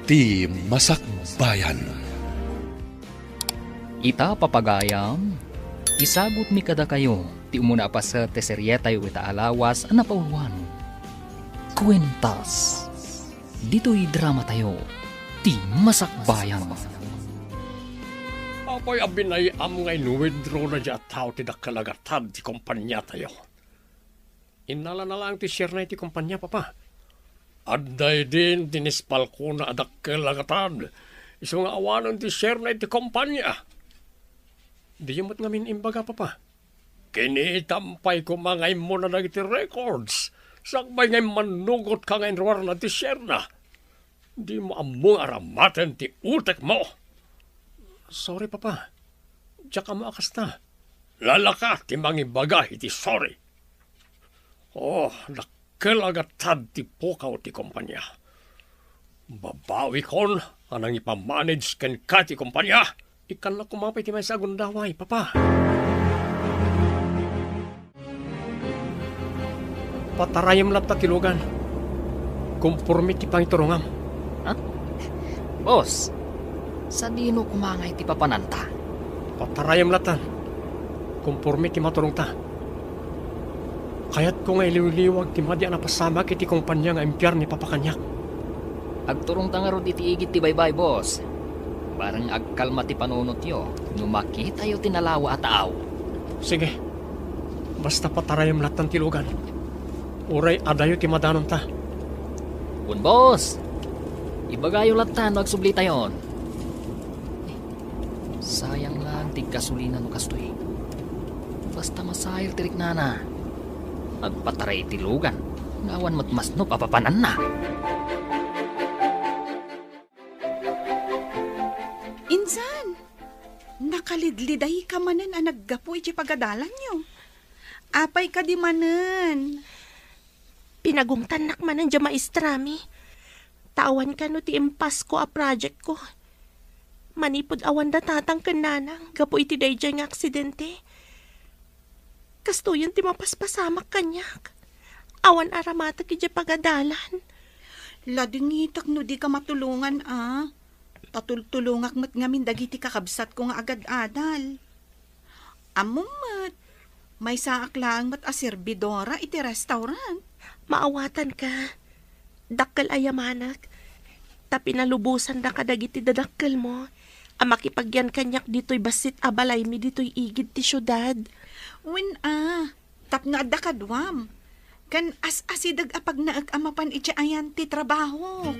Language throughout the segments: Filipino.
ti Masakbayan. Ita papagayam, isagot mi kada kayo, ti umuna pa sa teseryeta yu ita alawas ang napauluan. Kwentas. Dito'y drama tayo, ti Masakbayan. Apoy abinay am ngay nuwidro na dya tao ti dakalagatan ti kumpanya tayo. Inala na lang ti share na ti kumpanya, papa. Adday din tinispal ko na dakalagatan. Iso nga awanan ti share na ti kumpanya. Di yamot ngamin imbaga, papa. Kinitampay ko mangay mo na nagiti records. Sakbay ngay manugot ka ngay ruwar na ti share na. Di mo among aramatan ti utek mo. Sorry, papa. Diya ka maakas na. Lalaka ti mangibaga iti sorry. Oh, nakalagatad ti pukaw ti kumpanya. Babawi kon anang ipamanage ken ka ti kumpanya. Ikan na kumapay ti may sagundaway, papa. Patarayam lang ta tilugan. Kumpurmi ti pangiturungam. Ha? Boss, sa dino kumangay ti papananta? Patarayam latan. Kumpurmi ti maturong ta. Kaya't ko nga iliwliwag ti madya na pasama kiti kumpanya nga impyar ni papakanyak. Agturong tangarod iti igit ti baybay, boss. Barang agkalma ti panunot yo, numakita yo tinalawa at taaw. Sige. Basta patarayam latan tilugan. Uray adayo ti madanon ta. Un boss, ibagayo latan magsubli tayon. Sayang lang ti gasolina no kastoy. Basta masayar tirik nana. Agpataray ti lugan. Ngawan matmasno papapanan na. Insan, nakalidliday ka manen ang naggapo iti pagadalan nyo. Apay ka di manen. Pinagungtanak manen dya maestrami. Tawan ka no ti impas ko a project ko. Manipod awan da tatang kananang gapo iti dayjay nga aksidente. Kastuyan ti mapaspasamak kanyak. Awan aramata kidya pagadalan. Ladingitak no di ka matulungan Tatultulungak mat ngamin dagiti kakabsat ko nga agad-adal. Amumat, may saak lang mat aserbidora iti restaurant. Maawatan ka. Dakkel ayamanak. Tapi nalubusan da kadagiti dadakkel mo. Ang makipagyan kanyak dito'y basit abalay mi dito'y igid ti syudad. Tap nga da kadwam. Kan as-asidag apag naag amapan iti ayan ti trabaho.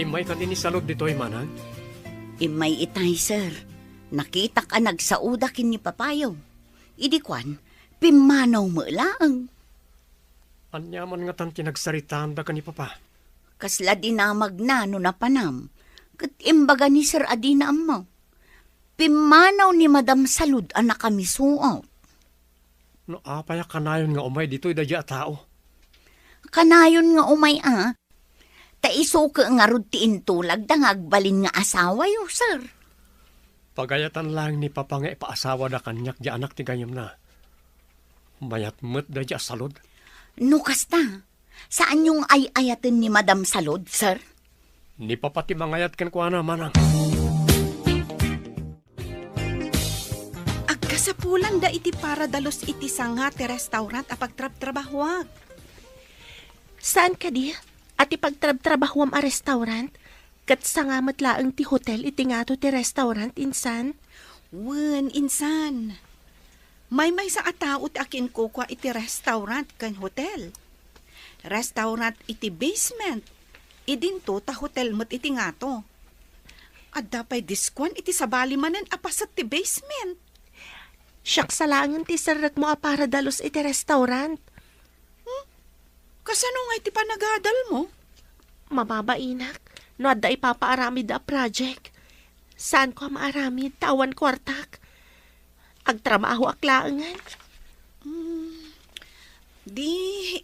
Imay ka din isalod dito'y manag? Imay itay, sir. Nakita ka nagsauda kin ni papayaw. Idikwan, pimanaw mo lang. Anyaman nga tan tinagsaritaan da ka ni papa. Kasla dinamag na no napanam. Kat imbaga ni Sir Adina amaw. Pimanaw ni Madam Salud anak kami suot. No apaya kanayon nga umay dito'y dadya tao. Kanayon nga umay Taiso ka nga rod ti intulag da nga agbalin nga asawa yo, sir. Pagayatan lang ni papa nga ipaasawa da kanyak di anak ti gayam na. Mayat met da di salod. No kasta, saan yung ay-ayatin ni Madam Salod, sir? Ni papa ti mangayat ken kuana manang. Agkasapulang da iti para dalos iti sanga ti restaurant apag trabahuag. Saan ka di? At ipagtrab-trabahwam a restaurant? Kat sangamat laang ti hotel iti nga to ti restaurant, insan? Insan. May sa atao ti akin kukwa iti restaurant kan hotel. Restaurant iti basement. Idinto ta hotel mo't iti nga to. At dapay diskwan iti sabali manen apasat ti basement. Siyak salangan ti sarak mo a para dalos iti restaurant. Kasano nga iti panagadal mo? Mababainak, no adda ipapaaramid a project. Saan ko maaramid, tawan kwartak. Agtramaho aklaangan. Di,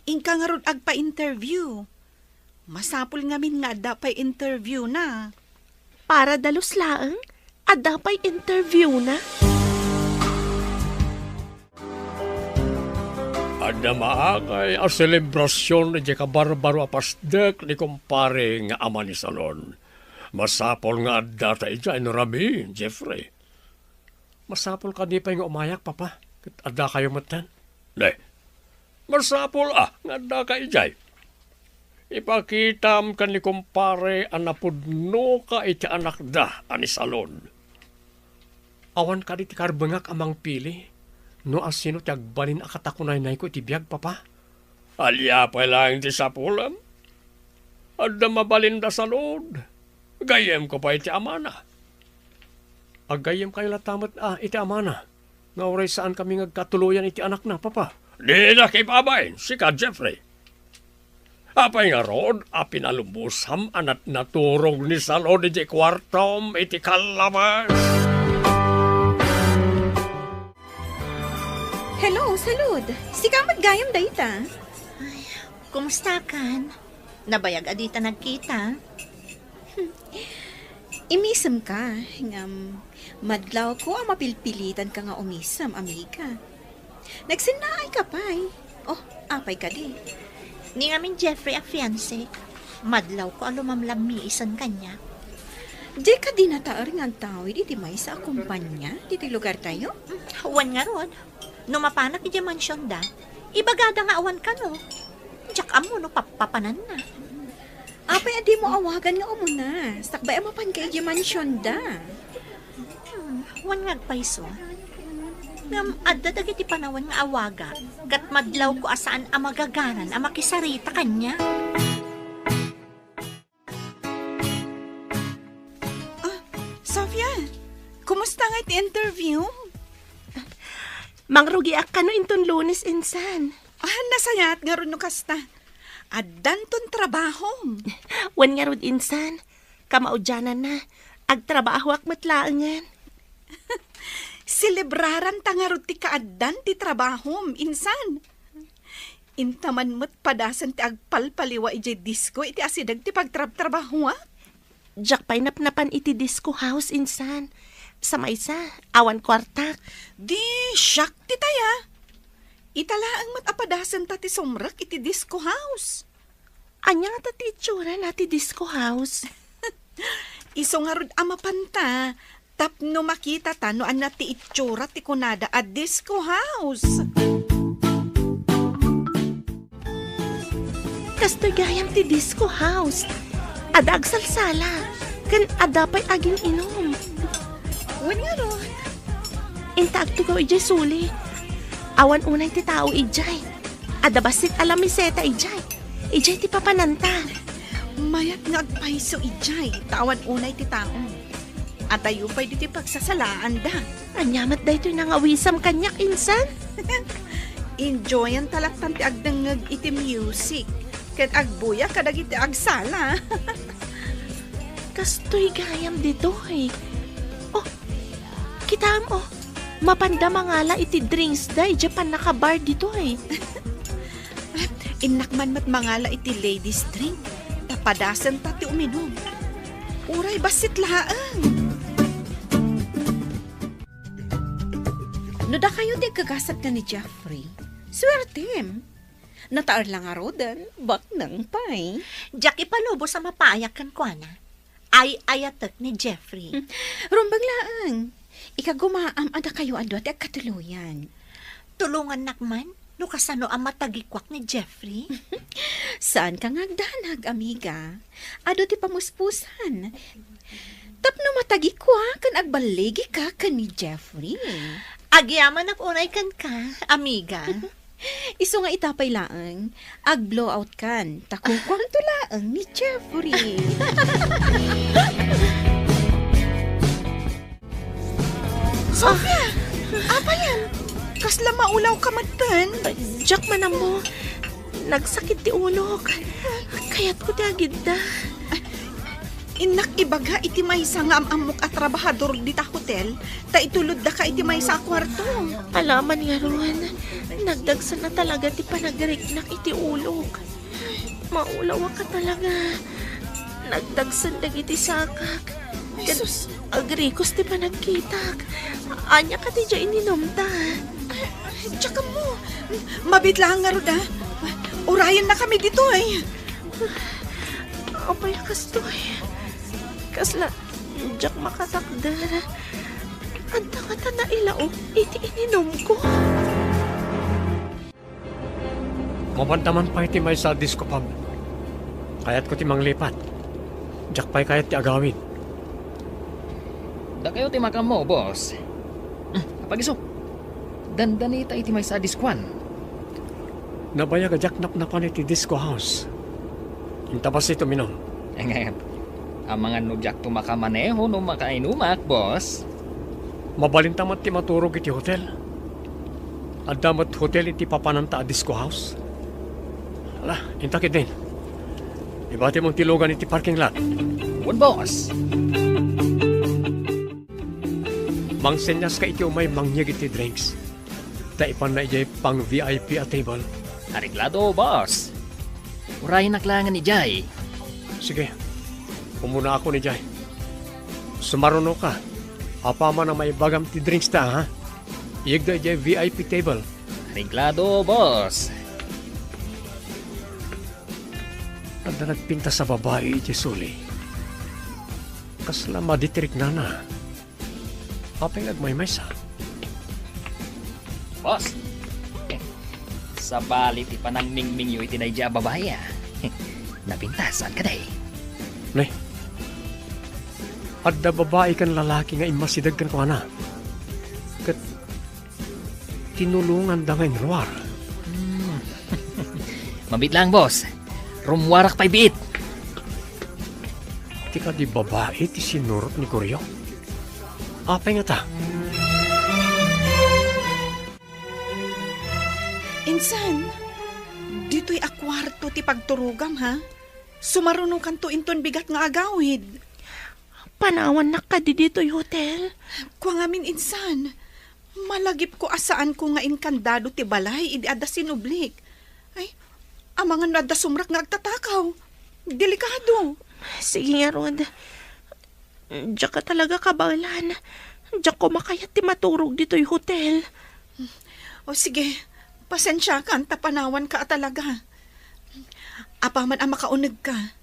ingka nga ron agpa-interview. Masapul ngamin nga adda pa'y interview na. Para dalos laang, adda pa'y interview na. Ada maakay a selebrasyon di kabarbaro a pasdek ni kumpare nga ama ni Salon. Masapol nga adda ta ija no Rami, Jeffrey. Masapol ka di pa nga umayak, papa. Kat adda kayo matan. Ne, masapol nga adda ka ijay. Ipakitam kan ni kumpare anapudno ka iti anak da ani Salon. Awan ka di ti karbengak amang pili. No asino ti agbalin akatakunay-nay ko iti biyag, papa. Alya pa lang ti sapulam. Adda mabalin da Salon. Gayem ko pa iti amana. Agayem kayo latamat iti amana. Nga oray saan kami ngagkatuluyan iti anak na, papa. Di na kay babayin, sika Jeffrey. Apay nga rod, pinalubusam anat naturong ni Salon iti kwartom iti kalabas. Hello, Salud. Sika maggayam dayta. Kumusta kan? Nabayag adita nagkita? Imisam ka. Ngam, madlaw ko ang mapilpilitan ka nga umisam, amiga. Nagsinaay ka pa eh. Oh, apay ka di. Ni ngamin Jeffrey a fiancé. Madlaw ko alumamlami isan kanya. Di ka di nataar nga tao, di may sa kumpanya, di lugar tayo? Wan nga rod. Numapanak iti mansyon da. Ibagada nga awan ka no. Diyak amo no papapanan na. Apay adi mo awagan nga umuna. Sakbay amapan ka iti mansyon da. Wan nga paiso. Ngam adda dagiti panawan nga awaga. Kat madlaw ko asaan ang magaganan ang makisarita kanya. Sofia, kumusta nga iti interview? Mangrugi ka no inton Lunes insan. Nasayat nga ron no kasta. Addan ton trabaho. Wan nga rod insan. Kamaudyanan na. Agtrabaho ak matlaangan. Selebraran ta nga ron ti kaaddan ti trabaho, insan. Intaman mo't padasan ti agpalpaliwa iti disco iti asidag ti pagtrabaho. Diyak pa'y napnapan iti disco house insan. Sa maysa, awan kwartak. Di, syak ti taya. Italaang matapadasan ta ti sumrak iti disco house. Anya nga ti itsura na ti disco house. Iso nga rod amapanta. Tapno makita ta no na ti itsura ti kunada a disco house. Kastoy gayam ti disco house. Ada agsalsala. Kan adapay aging inom. Wan nga ron. Intag tugaw ijay suli. Awan unay ti tao ijay. Ada basit alamiseta ijay. Ijay ti papananta. Mayat nga agpaiso ijay. Tawan unay ti tao. At tayo pa'y diti pagsasalaan da. Anyamat da ito'y nangawisam kanyak insan. Enjoyan talaktan ti agdangag iti music. Kat agbuya kadag iti agsala. Kastoy gayam dito eh. Oh, kita mo. Mapanda mangala iti drinks da. Japan nakabar dito eh. Inakman mat mangala iti ladies drink. Tapadasan ta ti uminom. Uray basit laang. No da kayo di kagasat ka ni Jeffrey. Swertem. Nataar lang nga rodan. Bak nang pay. Jack ipalubo sa mapayak kan kwa na. Ay ayatek ni Jeffrey. Rumbang laang. Ikagumaam ada kayo ado at katuluyan. Tulungan nakman. No kasano ang matagikwak ni Jeffrey? Saan ka ngagdanag, amiga? Ado ti pamuspusan. Tapno matagikwa kan agbaligi ka ni Jeffrey. Agyaman ak unay kan ka, amiga. Iso nga itapay laang, ag-blowout kan. Takukwang tulaang ni Jeffrey. Sofia! Apa yan? Kasla maulaw ka matan. Jack manam mo. Nagsakit ti ulo. Kaya't ko ti agid da. Inak ibaga iti maysa nga amamok at trabahador dita hotel. Ta itulod da ka iti maysa kwarto. Alaman nga ron. Nagdagsa na talaga ti panagreknak iti ulo. Maulaw ka talaga. Nagdagsan dagiti sakak. Jesus. Agrikos ti panagkitak. Anya ka ti dya ininom ta. Tsaka mo, mabit lang nga Rod, ha? Urayan na kami dito, eh. Apay kastoy. Kasla, jak makatakdar. Ang tangata na ilaog, iti ininom ko. Mabantaman pa iti may sa disco pub. Kayat ko ti manglipat. Jak pa'y kayat ti agawin. Da kayo ti makam mo, boss. Pagiso. Dandanita iti may sa diskwan. Nabayag ajak napnapan iti disco house. Intabas ito minom. Ngayon, ang mga nudyak to makamaneho no makainumak, boss. Mabalintamat ti maturog iti hotel. At damat hotel iti papananta a disco house. Ala, intakit din. Ibati mong tilugan iti parking lot. One boss. Mangsenyas ka iti umay mangyag iti drinks. Taipan na ijay pang VIP at table. Ariglado, boss. Urayin naklangan ni Jay. Sige, umuna ako ni Jai. Sumaruno ka. Apa man na may bagam ti drinks ta, ha? Iyag da ijay VIP table. Ariglado, boss. At na nagpinta sa babae iti suli. Kasla maditirik na na. Apay nagmaymay sa. Boss. Sa balit ipanang mingming yu itinayja babae, napintasan ka day. Nay, at da babae kan lalaki nga imasidag kan ko na. Kat tinulungan da ngayon luar. Mabit lang, boss. Rumwarak pa'y biit. Tika di babae ti sinurot ni Koryo. Apay nga ta. Insan, dito'y akwarto ti pagturugam, ha? Sumarunong kanto inton bigat nga agawid. Panawan na ka di dito'y hotel. Kwa ngamin insan, malagip ko asaan ko nga inkandado ti balay, idi ada sinublik. Ay, ang mga nada sumrak nga agtatakaw. Delikado. Sige nga, Rod. Diyak ka talaga kabalan. Diyak ko makayat ti maturog dito'y hotel. O sige, pasensya ka, tapanawan ka talaga. Apaman ang makaunag ka,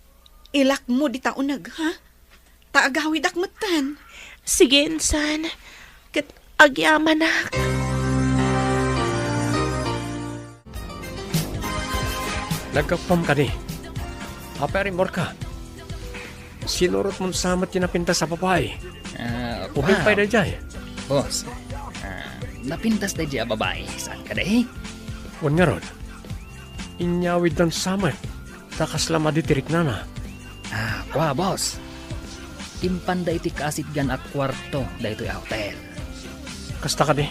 ilak mo di taunag, ha? Taagawid akmutan. Sige, insan. Kat agyaman na. Nagkapam ka ni. Apay rin ka. Sinurot mong samat tinapinta sa babae. Upin pa'y na Jai. Boss, napintas na dyan babae. Saan ka day? Huwag nga ron. Inyawid ng samat. Takas lang maditirik na na. Boss. Impanda iti kasit gan at kwarto da ito'y hotel. Kasta ka ni.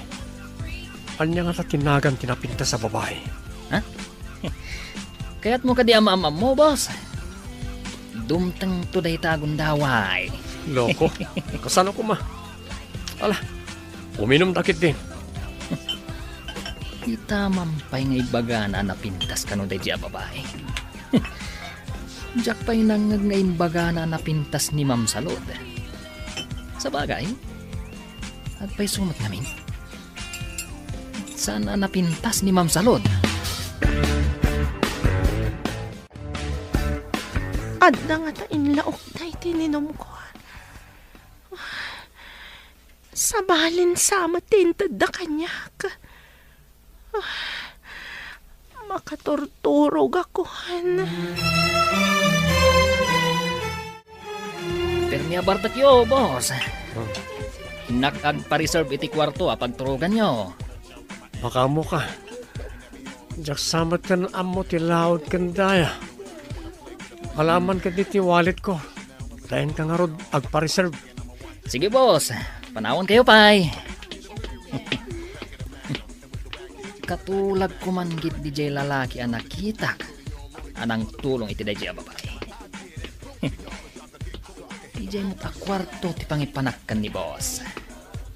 Anya nga tinagan tinapinta sa babae. Kaya't mo ka di ama-ama mo, boss. Dumtang to day tagon daway. Loko. Kasano ko ma? Ala, uminom dakit din. Di tamang pa'y nga ibaga na napintas ka no day dya babae. Diyak pa'y nangag nga imbaga na napintas ni Ma'am Salud. Sa bagay, at pa'y sumat namin. Sana napintas ni Ma'am Salud? Adda nga ta inlaok na itininom ko. Sabalin sama tintad da kanyak. Makatorturog ako. Permia bartakyo, boss. Hinakag pa-reserve iti kwarto pagturugan nyo. Makamo ka. Diyak samat ka ng amo tilaod kandaya. Alaman ka diti wallet ko. Dahin ka nga rod agpa-reserve. Sige, boss. Panawon kayo, pay. Katulag ko man git di jay lalaki ang nakita. Anang tulong iti di jay babae. Di jay mo kwarto ti pangipanakkan ni boss.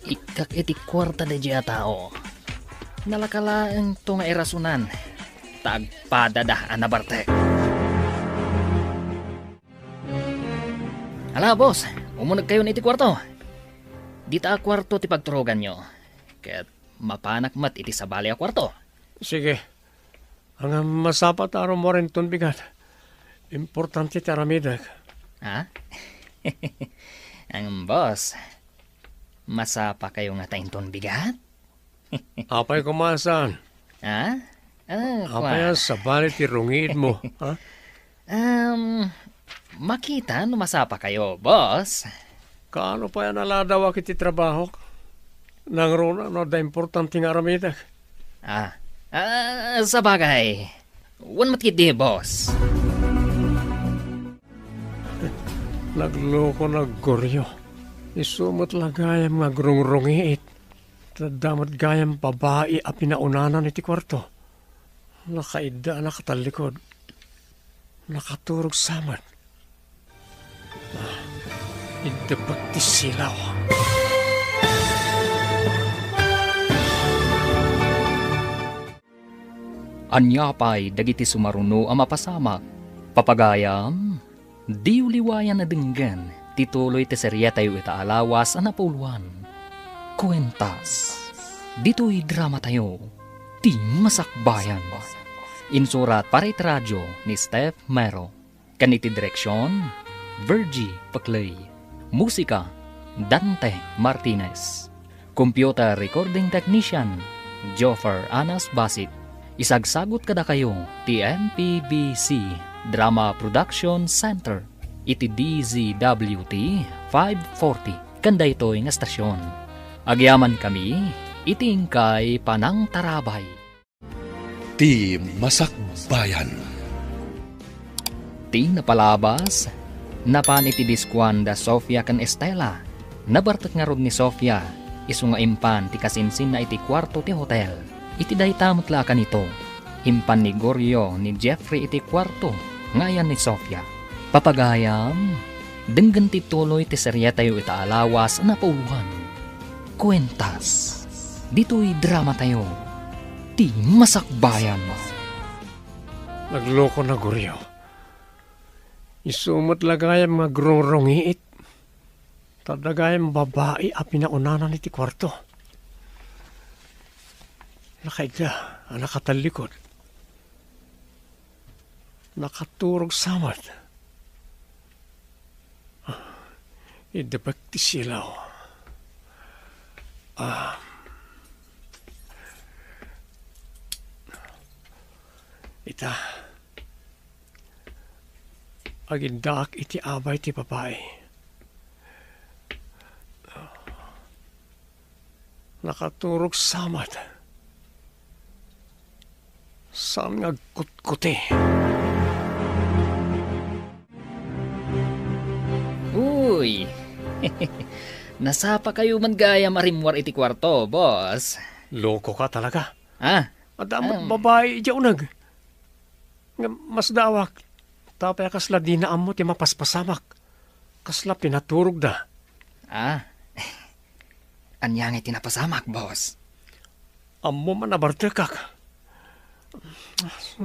Ikak iti kwarta di jay tao. Nalakalaang to nga irasunan. Tagpadadah anabarte. Hala, boss. Umunag kayo na iti kwarto. Di ta kwarto ti pagturugan nyo. Kaya't mapanak mat iti sabali a kwarto. Sige. Ang masapat araw mo rin ton bigat. Importante ti aramidag. Ha? Ang boss, masapa kayo nga tainton bigat? Apay kumasan. Ha? Apay sa bali ti rungid mo. Ha? Makita no masapa kayo, boss. Kaano pa yan aladawa kiti trabaho? Nang runa no da importante nga aramidag. Sa bagay. Wan matkit di, boss. Nagloko naggoryo. Isumot lagayam nga grungrungiit. Tadamat gayam babae a pinaunanan iti kwarto. Nakaida nakatalikod. Nakaturog samad. Idabag ti silaw. Anyapay dagiti sumaruno ang mapasamak. Papagayam, di uliwayan na dinggan, tituloy ti serya tayo itaalawas ang napuluan. Kwentas, dito'y drama tayo, ti masakbayan. Insurat para iti radyo ni Steph Mero. Kaniti direksyon, Virgie Paclay. Musika, Dante Martinez. Computer recording technician, Joffer Anas Basit. Isagsagot kada kayo ti MPBC Drama Production Center iti DZWT 540 kanda ito'y nga stasyon. Agyaman kami iti ingkay Panang Tarabay. Ti Masakbayan. Ti napalabas napan iti Diskwanda Sofia kan Estela. Nabartak nga rod ni Sofia isu nga impan ti kasinsin na iti kwarto ti hotel. Iti daytamot la kanito, impan ni Goryo ni Jeffrey iti kwarto, ngayan ni Sofia. Papagayam, denggan ti tuloy ti serya tayo itaalawas na pauluhan. Kwentas, dito'y drama tayo, ti masakbayan. Nagloko na guryo. Isumot lagayam nga grungrungiit. Tadagayam babae a pinaunanan iti kwarto. Nakaida, nakatalikod. Nakaturog samad. Idabag ti silaw. Ita. Agindaak iti abay ti babae. Nakaturog samad. Saan nga kutkuti? Uy, nasapa kayo man gaya marimwar iti kwarto, boss. Loko ka talaga. Ah, Babae iyaunag. Mas dawak. Tapay kasla di na amo ti mapaspasamak. Kasla pinaturog da. Anyang iti napasamak, boss. Amo man nabartekak.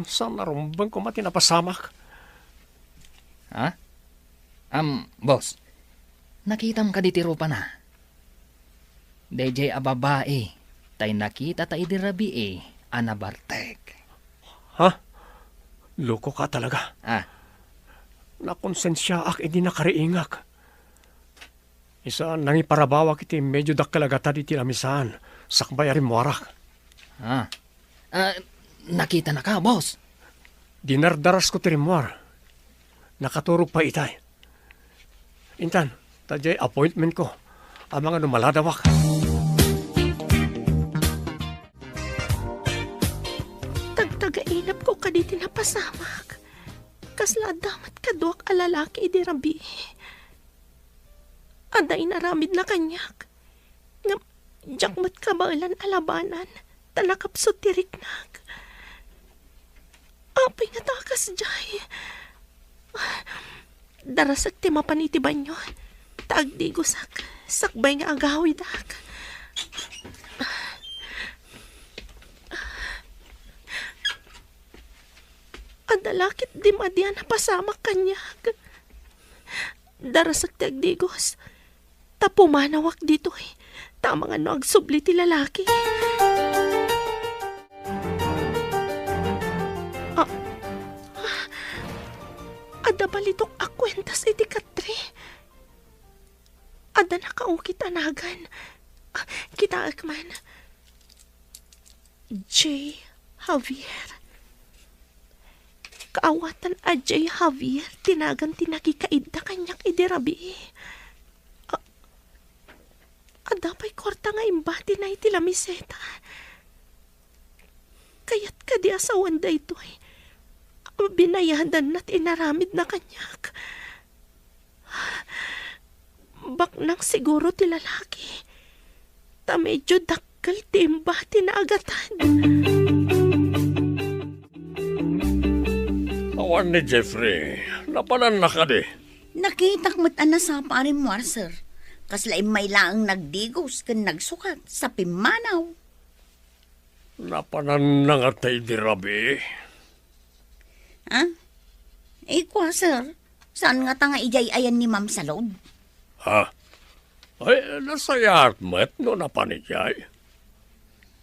Saan narumbang ko mati napasamak? Boss, nakitam ka ditiro pa na. DJ a babae, tay nakita tay dirabi anabartek. Loko ka talaga. Nakonsensya ak edi nakariingak. Isa nangiparabawak iti medyo dakkalagata di tinamisan. Sakbay arim warak. Nakita na ka, boss. Dinardaras ko tirimwar. Nakaturog pa itay. Intan, tadyay appointment ko. Ang mga numaladawak. Tagtagainap ko kaditi napasamak. Kasla damat kaduak alalaki idirabi. Aday naramid na kanyak. Jakmat kabalan alabanan. Tanakapsot tiriknag. Apay nga takas jay. Darasak ti mapaniti banyo. Tagdigo sakbay nga agawi dak. Adalakit di madyan napasamak kanyag. Darasak ti agdigos. Tapumanawak dito Tama nga no agsubli ti lalaki. Ada balitok akwentas iti katre. Ada nakaukit anagan. Kita akman. J. Javier. Kaawatan a J. Javier, tinagan tinakikaid na kanyak idirabi. Adapay korta nga imbati na iti lamiseta. Kaya't ka di asawan da ito eh. Binayadan na't inaramid na kanyak. Bak nang siguro ti lalaki. Ta medyo dakkel ti imbati na agatan. Awan ni Jeffrey, napanan na ka di. Nakitak mo't sa parin mo, sir. Kaslaim may laang nagdigos kan nagsukat sa pimanaw. Napanan na nga tayo di rabi. Ha? Kwa, sir. Saan nga tanga ijay ayan ni Ma'am Salod? Ha? Ay, nasayat met no napanijay.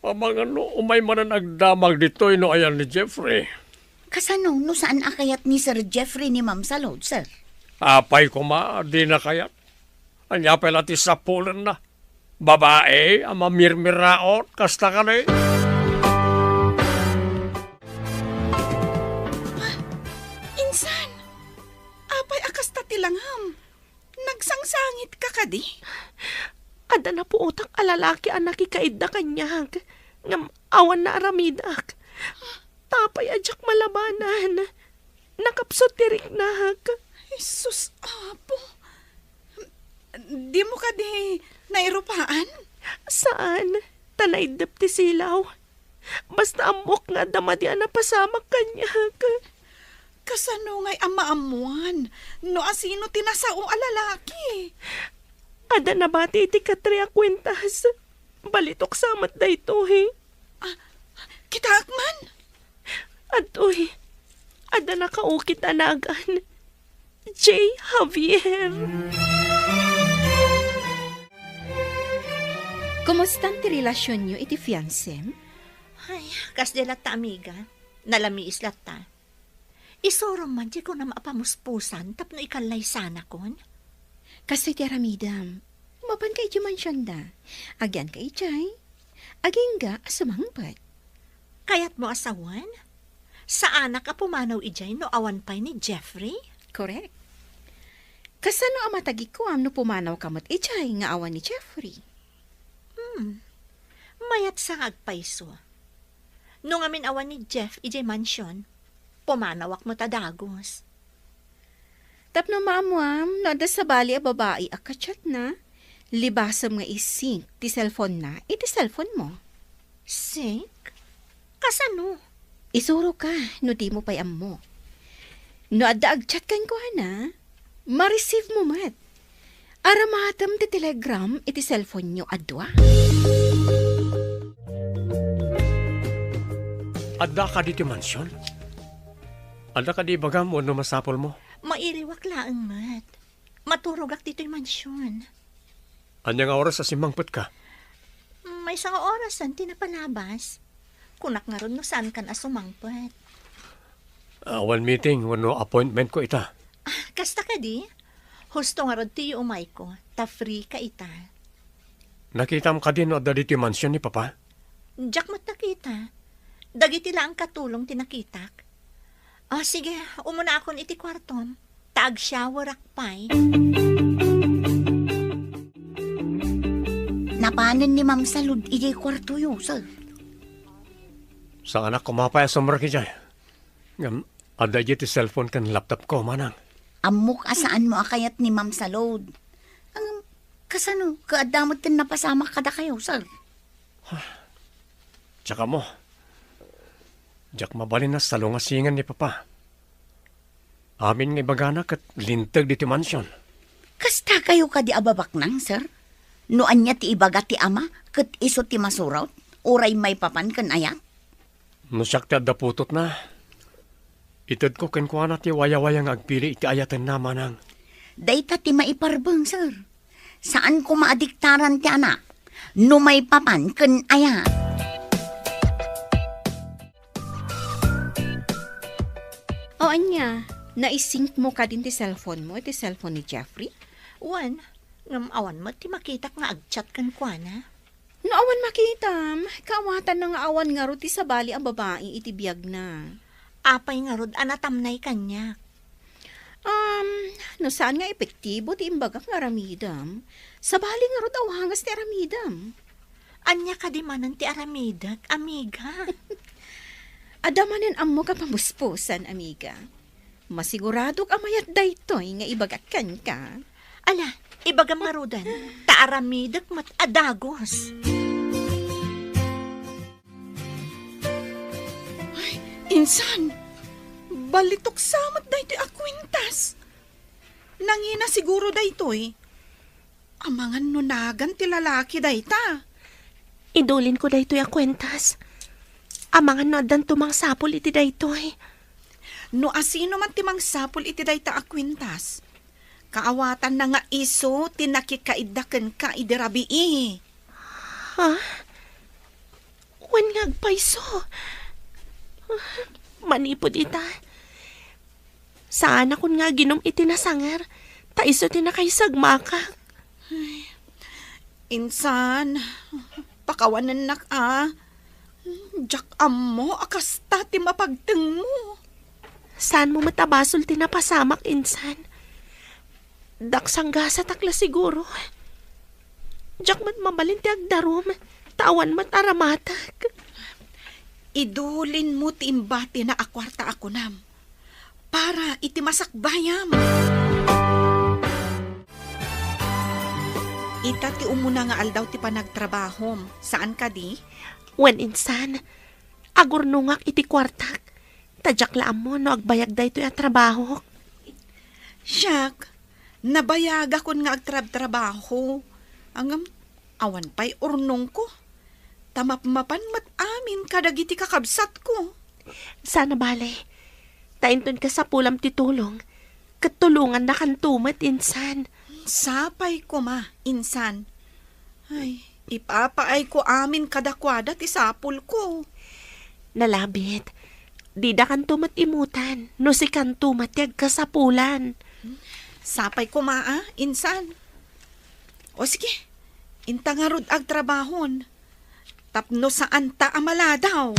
Pamang ano, umay man na nagdamag dito no ayan ni Jeffrey. Kasano, no saan akayat ni Sir Jeffrey ni Ma'am Salod, sir? Apay ko ma, di na kayat. Anya pala ti sapulan na. Babae, ang mamirmiraot, kasta ka na eh. Insan, apay akas ta tilangham. Nagsangsangit ka kadi? Ada na po utang alalaki ang nakikaid na kanyag. Ngam awan na aramidak. Tapay adyak malabanan. Nakapsot tirik nahag. Jesus, apo. Di mo kadi nairupaan? Saan? Tanaydap ti silaw. Basta amok nga damadya na pasamak kanyag. Kasano nga'y ama-amuan? No asino tinasaong alalaki? Ada na bati ti katri a kwentas. Balitok samat da ito eh. Kitakman? Atoy, ada na kaukit anagan. J. Javier. Kumusta ti relasyon nyo iti fiancem? Ay, kas de lata amiga. Nalamiis lata. Isorong man di ko na maapamuspusan tapno ikalay sana kon. Kasi ti aramidam, mapan kay di mansyon da. Agyan kay Chay. Aging ga asumangpat. Kayat mo asawan? Sa anak ka pumanaw ijay no awan pay ni Jeffrey? Correct. Kasano ang matagi ko no pumanaw kamot ichay nga awan ni Jeffrey? Mayat sa agpaiso. Nung amin awan ni Jeff ijay mansyon, pumanawak mo tadagos. Tapno maamuam, no ada sa bali a babae akachat na, libasam nga isink ti cellphone na, iti cellphone mo. Sink? Kasano? Isuro ka, no di mo payam mo. No ada agchat kan ko na, ma-receive mo mat. Aramatam ti telegram iti cellphone nyo adwa. Adda ka dito mansyon? Adda ka di bagam o no masapol mo? Mairiwak laang mat. Maturog ak dito'y mansyon. Anya nga oras sa simangput ka? May isang orasan tinapalabas. Kunak nga ron no saan kan asumangpat. One meeting, wano appointment ko ita. Kasta ka di? Husto nga ron tiyo umay ko. Ta free ka ita. Nakita mo ka din o adda dito mansyon ni Papa? Diyak mo't nakita. Dagiti lang katulong tinakitak. Sige, umuna akon iti kwartom. Taag shower akpay. Napanan ni Ma'am Salud ijay kwarto yo, sir. Sa anak ko mapaya sumra ki jay. Ngam, ada ti cellphone kan laptop ko, manang. Amok asaan mo akayat ni Ma'am Salud. Ang kasano, kaadamot kan napasama kada kayo, sir. Tsaka mo, jak mabalin na sa lungasingan ni Papa. Amin nga ibagana kat lintag diti mansyon. Kasta kayo ka di ababak nang, sir? Noan niya ti ibaga ti ama, kat iso ti masurat, uray may papan kan ayat? No siyak ti adda putot na. Itad ko kenkwana ti waya-wayang agpili iti ayatan na manang. Dayta ti maiparbeng, sir. Saan ko maadiktaran ti anak? No may papan kan ayat? O anya, Naisync mo ka din ti cellphone mo, ti cellphone ni Jeffrey? Wan, ngam awan mo, ti makitak nga agchat kan kwa na. No awan makitam, kaawatan na nga awan nga ro ti sabali ang babae iti biyag na. Apay nga rod, anatamnay kanya. No saan nga epektibo ti imbagak nga aramidam? Sabali nga ro awangas ti aramidam. Anya ka di manan ti aramidak, amiga. Adamanen ammo ka pamuspusan, amiga. Masiguradok amayat daytoy nga ibagakan ka. Ala, ibagam marudan, taaramidak mat adagos. Insan, balitok samat daytoy a kwintas. Nangina siguro daytoy. Amangan nunagan ti lalaki dayta. Idulin ko daytoy a kwentas. Amangan no adan tumang sapol iti daytoy. No asino man ti mangsapol iti dayta a kwintas. Kaawatan na nga iso tinakikaiddaken ka idirabii. Ha? Wan nga agpaiso. Manipod ita. Saan akon nga ginom iti nasangar, ta iso tinakaisagmaka. Insan, pakawanan nak Jak ammo akasta ti mapagteng mo. Saan mo matabasol tinapasamak, insan? Daksangga sa takla siguro. Jak mat mabalin ti agdarom, tawan mat aramatag. Idulin mo ti imbati na akwarta ako nam. Para iti masakbayam. Ita ti umuna nga aldaw ti panagtrabahom. Saan ka di? Wen insan, agurnungak iti kwartak. Tadyak laam mo no agbayag daytoy a trabaho. Siyak, nabayag akon nga agtrab-trabaho. Angam, awan pa'y urnong ko. Tamapmapan mat amin kadagiti kakabsat ko. Sana bale, tainton ka sa pulam titulong. Katulungan na kantumat, insan. Sapay ko ma, insan. Ay, ipapaay ko amin kadakwada ti sapul ko. Nalabit, di da kantumat imutan, no si kantumat yag kasapulan. Sapay ko ma, insan. O sige, inta nga rod ag trabahon. Tapno saan ta amala daw.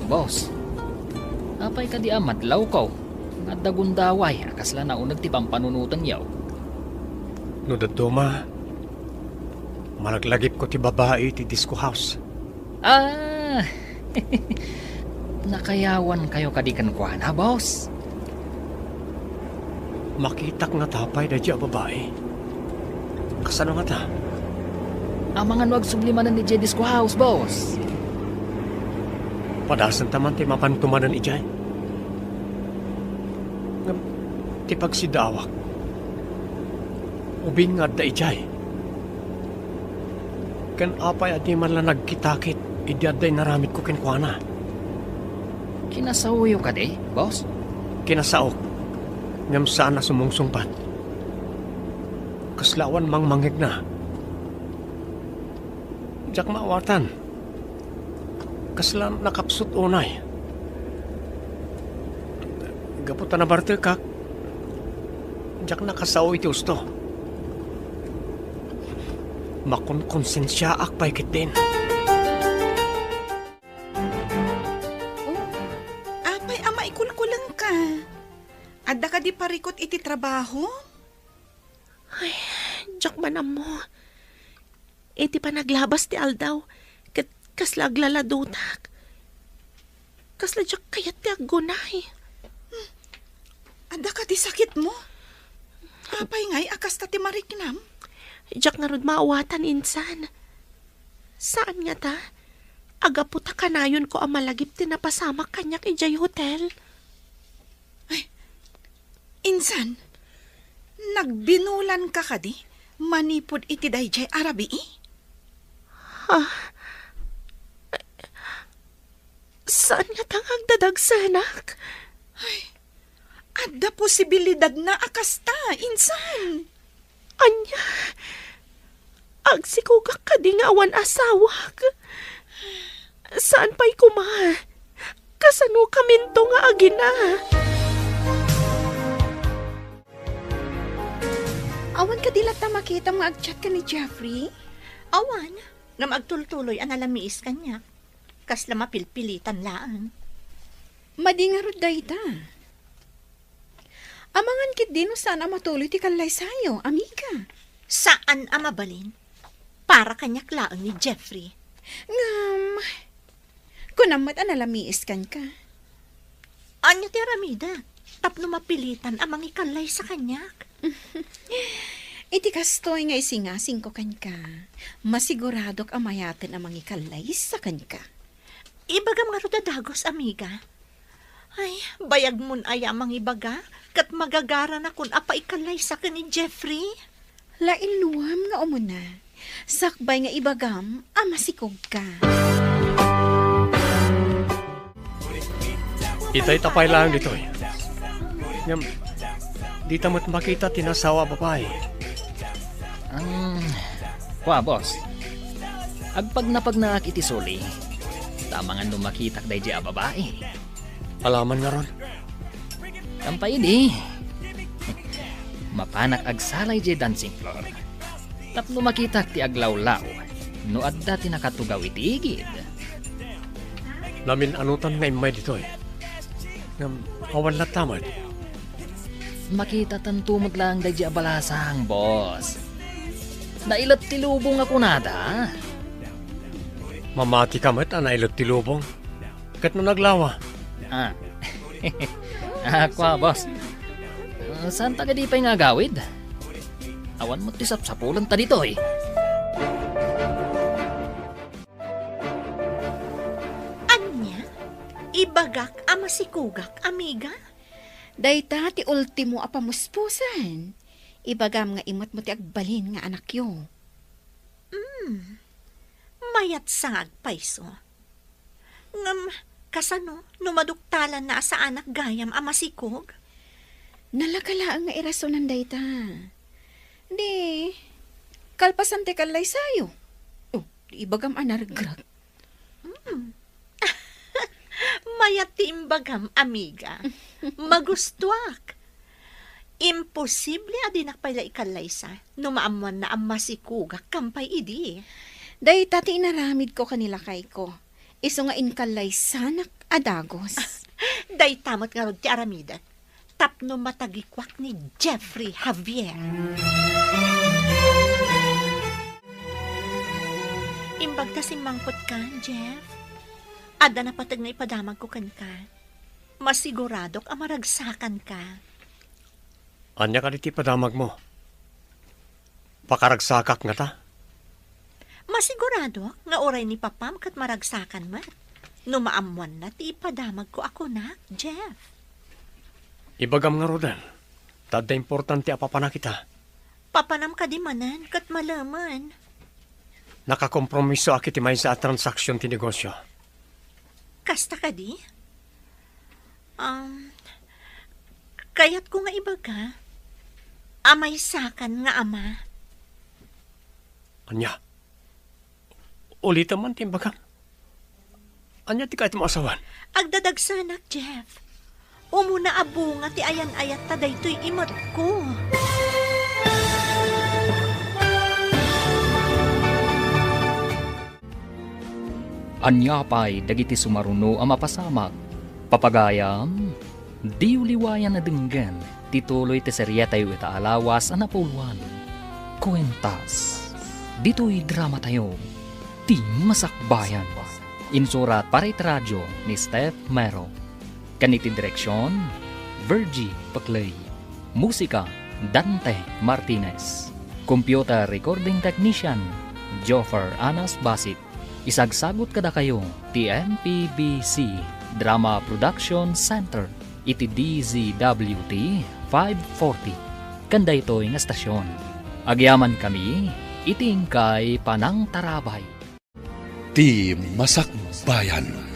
Boss, apay ka di amadlaw ko. At dagundaway, akasla na unag ti pampanunutan yaw. No daduma, malaglagip ko ti babae ti disco house. Nakayawan kayo kadikan kwa na, boss. Makitak nga tapay da diya babae. Kasano nga ta? Amangan wag sublimanan ni J Disco House, boss. Padasan taman ti mapantumanan ijay. Ngam, ti pagsidawak. Ubing nga da ijay. Kan apay adi man lang nagkitakit, idiaday naramit ko kenkwana. Kinasauyo ka di, boss? Kinasaok. Ngam saan na sumungsungpat. Kaslawan mang mangig na. Jak maawatan. Kaslan nakapsut unay. Gaputan na barte kak. Jak nakasaw iti usto. Makon-konsensya akpay kit din. Apay ama ikulkulang ka. Adda ka di parikot iti trabaho? Ay, jak manam mo. Iti pa naglabas ti aldaw, kasla aglaladutak. Kasla jak kayat ti aggunay. Adda ka di sakit mo? Apay ngay akas ta ti mariknam? Jak nga rod maawatan, insan. Saan nga ta? Agaputa kanayon ko ang malagip ti napasamak kanyak ijay hotel. Ay, insan, nagbinulan ka di? Manipod iti dayjay arabii? Saan nga tang agdadagsanak? Ay, adda posibilidad na akasta, insan. Anya, agsikugak ka di nga awan asawag. Saan pa'y kuma? Kasano kaminto nga agina? Awan ka dilat na makita mga agchat ka ni Jeffrey? Awan, nga magtultuloy ang alamiis kanya. Kasla mapilpilitan laan. Madingarod dayta. Amangan kit dino sana matuloy ti kalay sayo, amiga. Saan ang mabalin? Para kanyak laang ni Jeffrey. Ngam, kunamat ang alamiis kan ka. Anya ti Aramida, tapno mapilitan ang mangikalay sa kanyak. Iti kastoy nga isingasing ko kan ka. Masiguradok amayatin ang mangikalay sa kan ka. Ibagam nga rodadagos, amiga. Ay, bayag mun ay amang ibaga, kat magagara na kun apa ikalay sa kan ni Jeffrey. Lain luwam nga umuna. Sakbay nga ibagam, masikog ka. Itay tapay lang dito eh. Ngam, di tamat makita tinasawa babae. Boss. Agpag naak iti suli, tamangan lumakitak day a babae. Alaman nga ron. Kampay di. Mapanak agsalay di dancing floor. Tapno makitak ti aglawlaw, no adda ti nakatugaw iti igid. Namin anutan nga imay dito eh. Ngam, awan na tamad. Makita tantumot lang day a balasang, boss. Nailat ti lubong ako nada. Mamati ka mat, anailot ti lubong. Kat no naglawa. Kwa, boss. Saan taga di pa'y nga gawid? Awan mo ti sapsapulan ta dito eh. Anya? Ibagak ama sikugak, amiga? Dayta ti ultimo apamuspusan. Ibagam nga imot mo ti agbalin nga anak yo. Mayat sangag paiso. Ngam, kasano, numaduktalan na sa anak gayam ama sikog? Nalakalaang nga irasonan dayta. Di, kalpasan ti kalay sayo. Oh, di ibagam anargrag. Mayat ti imbagam, amiga. Magustuak. Imposible adinak pala ikalay sa numaamuan na ang masikugak kampay idi. Dayta ti inaramid ko kanila kay ko. Iso nga inkalay sanak adagos. Day tamot nga rod ti Aramida. Tapno matagikwak ni Jeffrey Javier. Imbag ta mangkot ka, Jeff. Ada na patag na ipadamag ko kan ka. Masiguradok ang maragsakan ka. Anya ka diti padamag mo. Pakaragsakak nga ta. Masigurado nga oray ni Papam kat maragsakan mat. Numaamuan na ti ipadamag ko ako na, Jeff. Ibagam nga rodan. Tadda importante apapana kita. Papanam ka di manan kat malaman. Nakakompromiso akit imay sa transaksyon ti negosyo. Kasta ka di? Kaya't ko nga ibaga, amay sakan nga ama. Anya? Ulitan man timbagan. Anya ti kahit mo asawan? Agdadagsanak, Jeff. Umuna abunga ti ayan-ayat ta daytoy imot ko. Anya pa'y dagiti sumaruno ang mapasamak. Papagayam, di uliwayan na denggan, tituloy ti serya tayo itaalawas ang napuluan. Kwentas, dito'y drama tayo, ti masakbayan. Insurat para radyo ni Steph Mero. Kaniti direksyon, Virgie Paclay. Musika, Dante Martinez. Computer recording technician, Joffer Anas Basit. Isagsagot kada kayo, ti MPBC Drama Production Center, iti DZWT 540. Kanda ito'y nga stasyon. Agyaman kami, itingkay Panang Tarabay. Ti Masakbayan.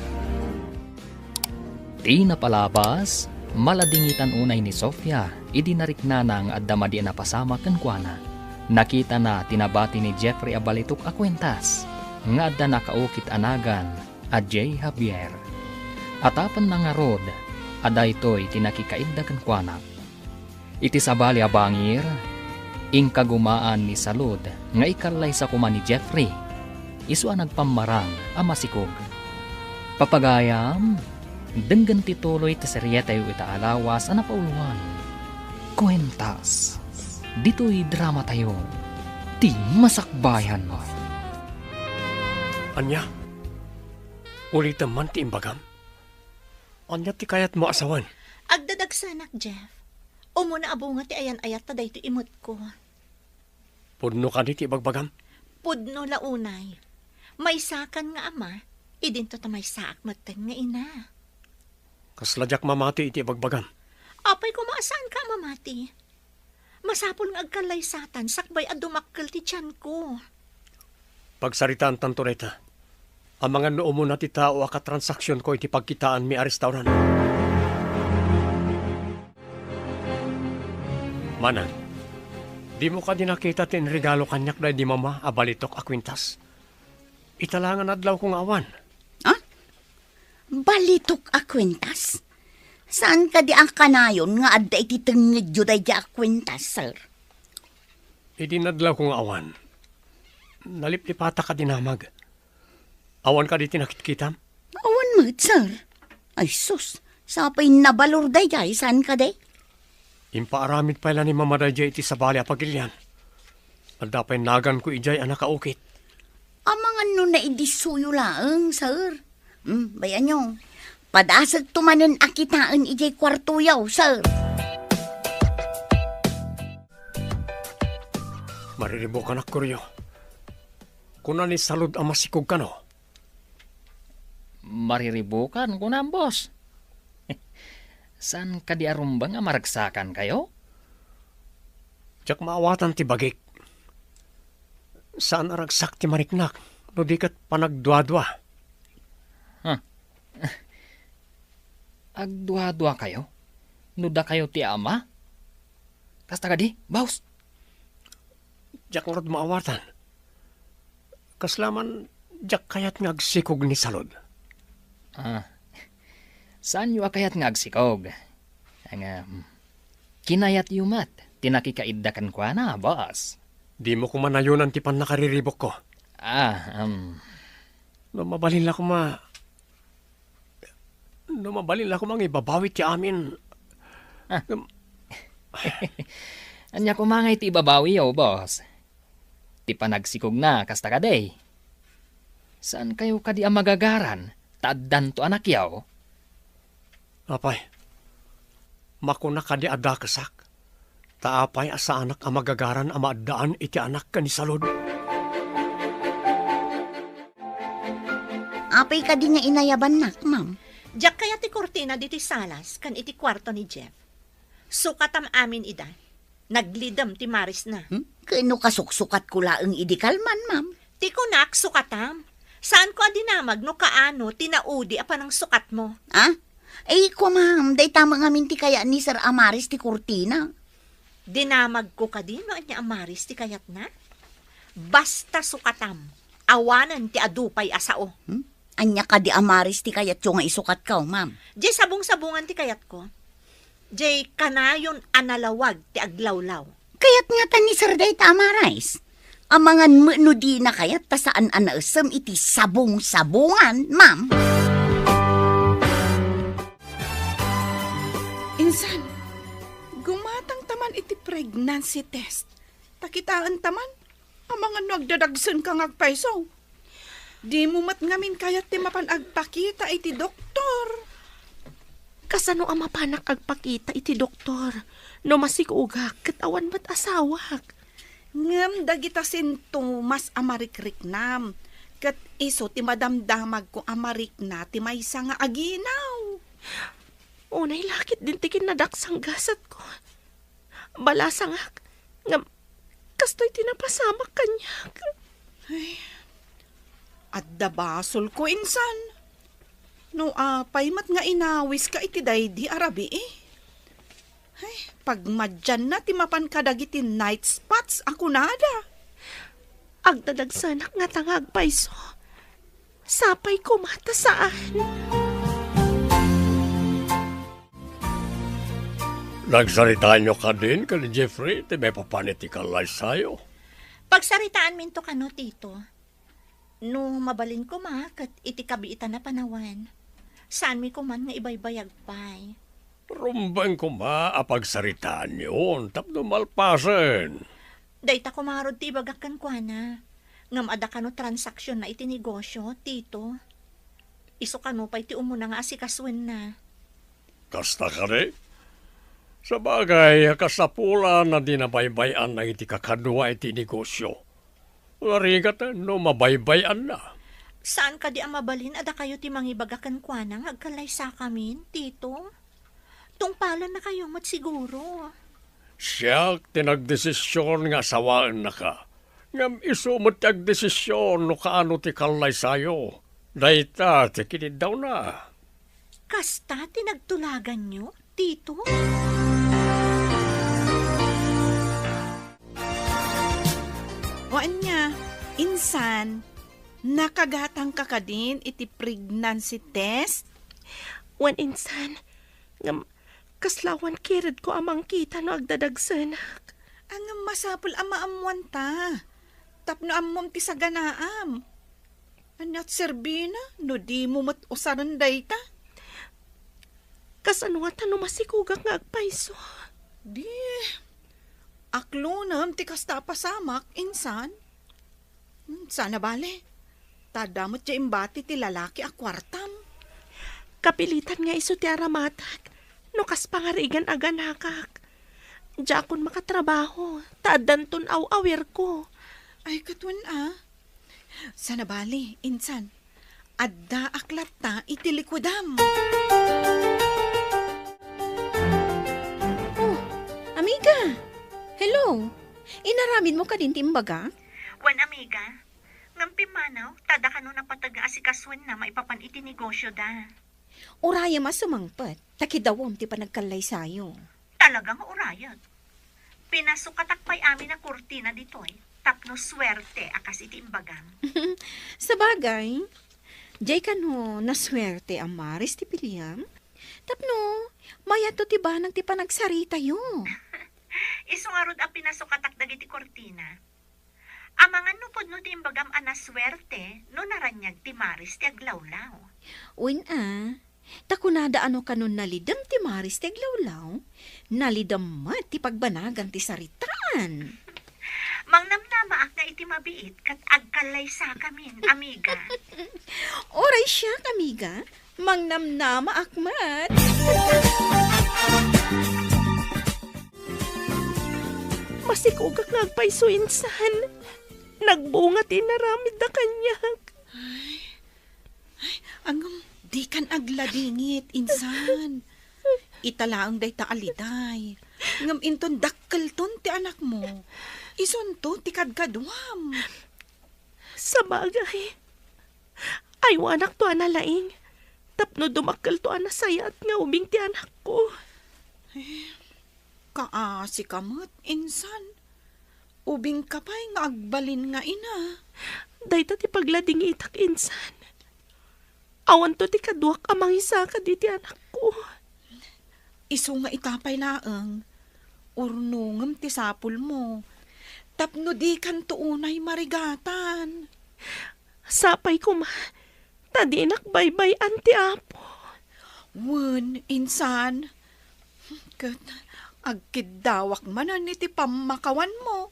Ti napalabas, maladingitan unay ni Sofia, idinariknanang at damadi na pasama kankwana. Nakita na tinabati ni Jeffrey abalitok akwentas, nga adda nakaukit anagan, Ajay Javier. Atapan na nga rod, aday to'y tinakikaiddakan kwanak. Iti sabali abangir, ingkagumaan ni Salud nga ikalay sa kuma ni Jeffrey. Isu ang nagpamarang ama sikog. Papagayam, denggan tituloy ti serye tayo itaalawas ang napauluan. Kwentas, dito'y drama tayo, ti masakbayan mo. Anya, ulitan man ti imbagam. Anya ti kayat mo asawan. Agdadagsanak, Jeff. Umuna abunga ti ayan-ayat ta dayto imot ko. Pudno ka di ti ibagbagam. Pudno launay. May sakan nga ama, idinto ta may saak maten nga ina. Kasladyak mamati iti ibagbagam. Apay ko maasaan ka mamati. Masapol nga agkalay satan, sakbay at dumakkel ti tiyan ko. Pagsaritaan tanto reta, ang mga noo mo na ti tao aka transaksyon ko iti pagkitaan mi a restauran. Manan, di mo ka din nakita tin regalo kanyak na di mama abalitok a kwintas. Italangan adlaw kong awan. Balitok a kwentas? Saan ka di ang kanayon nga adda iti tengid juday di a kwentas, sir? Idinadlaw kong awan. Naliplipata ka dinamag. Awan ka di tinakitkitam? Awan mo, sir. Ay sus, sapay nabalor day jay, saan ka day? Impaaramid pala ni Mama Dayjay iti sabali a pagilyan. At dapay nagan ko ijay ang nakaukit. Amangan no na idisuyo laeng, sir. Bayan nyo, padasag tumanen akitaan ijay kwarto yaw, sir. Mariribo ka na, Kuryo. Kuna ni Salud ang masikog ka, no? Mariribukan ko na, boss. Saan ka di arumbang nga maragsakan kayo? Tiyak maawatan ti bagik. Saan aragsak ti mariknak, no di kat panagdwa-dwa. Agdwa-dwa kayo? Nuda kayo ti ama? Kasta ka di, boss? Tiyak ngorod maawatan. Kaslaman, tiyak kayat nga agsikog ni Salud. Saan yu akayat nga agsikog? Ang kinayat yumat, tinakikaiddakan ko na, boss. Di mo ko manayunan ti pan nakariribok ko. No mabalin la ko mang ibabawi ti amin. Anya kumangay ti ibabawi yaw, boss. Ti panagsikog na, kasta ka day. Saan kayo kadi ang magagaran? Taaddan to anak yaw? Apay, makuna ka di adakasak. Taapay asa anak ang magagaran ang maadaan iti anak ka ni Salud. Apay ka di nga inayaban nak, ma'am. Diyak kaya ti kortina diti salas, kan iti kwarto ni Jeff. Sukatam amin ida. Naglidam ti Maris na. Kano kasuksukat ko laeng idikalman, ma'am? Ti kunak sukatam. Saan ko adinamag no kaano tinaudi apan ang sukat mo? Ay ko, ma'am, day tama nga minti kaya ni Sir Amaris ti kortina. Dinamag ko ka din no anya Amaris ti kayat na? Basta sukatam. Awanan ti adupay asao. Anya ka di Amaris ti kayat yung nga isukat ka, ma'am. Jay sabong-sabungan ti kayat ko. Jay kanayon analawag ti aglawlaw. Kayat nga ta ni Sir day ta Amaris. Amangan mo no di na kayat ta saan anaasam iti sabong-sabungan, ma'am. Insan, gumatang taman iti pregnancy test. Takitaan taman, amangan nagdadagsan kang agpaisaw. Di mo mat ngamin kayat ti mapanagpakita iti doktor. Kasano ang mapanak agpakita iti doktor? No masikugak, katawan ba't asawak? Ngam dagita sintomas amarikrik-nam. Kat iso ti madamdamag ko amarik na ti maysa nga aginaw. Unay lakit din ti kinadaksang gasat ko. Balasangak, ngam kastoy tinapasamak kanyak. At dabasol ko insan. No apay mat nga inawis ka iti daydi arabi eh. Ay, pagmadyan na timapan ka dagiti night spots ako nada. Agdadagsanak nga tangag paiso. Sapay ko mata saan. Nagsalitaan nyo ka din ka ni Jeffrey, ti may papanitikalay sa'yo. Pagsaritaan minto ka no, tito. No mabalin ko kat iti kabiitan na panawan. Saan mi ko man nga ibaybayag pay. Rumbang ko apagsaritaan yun, tapno malpasen. Dayta kumarod ti ibagakan kwa na. Ngam ada ka no transaksyon na iti negosyo, tito. Iso ka no pa iti umuna nga asikaswen na. Kasta ka rin? Sa bagay, kasapula na dinabaybayan na iti kakadwa iti negosyo. Larigat no mabaybayan na. Saan ka di ang mabalin ada kayo ti mangibagakan kwa na agkalay sa kamin, tito? Tungpalan na kayo mat siguro. Siya tinagdesisyon nga sawaan na ka. Ngam isumot agdesisyon no kaano ti kalay sayo. Dayta ti kinid daw na. Kasta tinagtulagan nyo, tito? O anya, insan, nakagatang ka ka din iti pregnancy test? Wan insan, ngam kaslawan kirid ko amang kita no agdadagsanak. Ang masapul amaamuan ta. Tapno amom ti saganaam. Anyat serbina, no di mo mat usaran dayta. Kasano nga tanong masikugak nga agpaiso. Di, aklonam ti kasta pasamak, insan. Sana bale, tadamot siya imbati ti lalaki a kwartam. Kapilitan nga iso ti aramatak, no kas pangarigan aganakak. Diya akong makatrabaho, taadanton aw-awir ko. Ay katun Sana bale, insan. Adda aklat ta iti likwidam. Amiga, hello. Inaramin mo ka din timbaga? Wan amiga, ngampi manaw, tada ka no napataga asikaswen na maipapan iti negosyo da. Uraya masumangpat, takidawom ti panagkalay sayo. Talagang urayat. Pinasukatakpay amin na kurtina ditoy, tapno swerte akas iti imbagam. Sa bagay, jay ka no, naswerte ang maris ti Piliam. Tapno, mayato ti banang ti panagsarita yo. Isungarod ang pinasukatak dagiti kurtina. Amangan no pod no ti imbagam anaswerte, no naranyag ti maris ti aglawlaw. Uwin takunada ano kanon nalidam ti maris ti aglawlaw, nalidam mat ti pagbanagan ti saritaan. Mangnamnamaak na iti mabiit kat agkalay sa kamin, amiga. Oray siya, amiga. Mangnamnama akmat. Masikugak nga agpaiso insan. Nagbunga tinaramid na kanyak. Angam, di kan agladingit, insan. Italaang day ta aliday. Ngam inton dakkel ton ti anak mo. Ison to ti kadkadwam. Sa bagay, ay anak to analaing. Tapno dumakal to anasayat nga ubing ti anak ko. Kaasi kamot, insan. Ubing kapay nga agbalin nga ina. Dayta ti paglading itak insan. Awan to ti kaduak amang isa ka di ti anak ko. Iso nga itapay laeng. Urnungam ti sapul mo. Tapno di kan tuunay marigatan. Sapay ko tadinak baybay anti apo. Wen, insan. Kat, agkidawak manan iti pamakawan mo.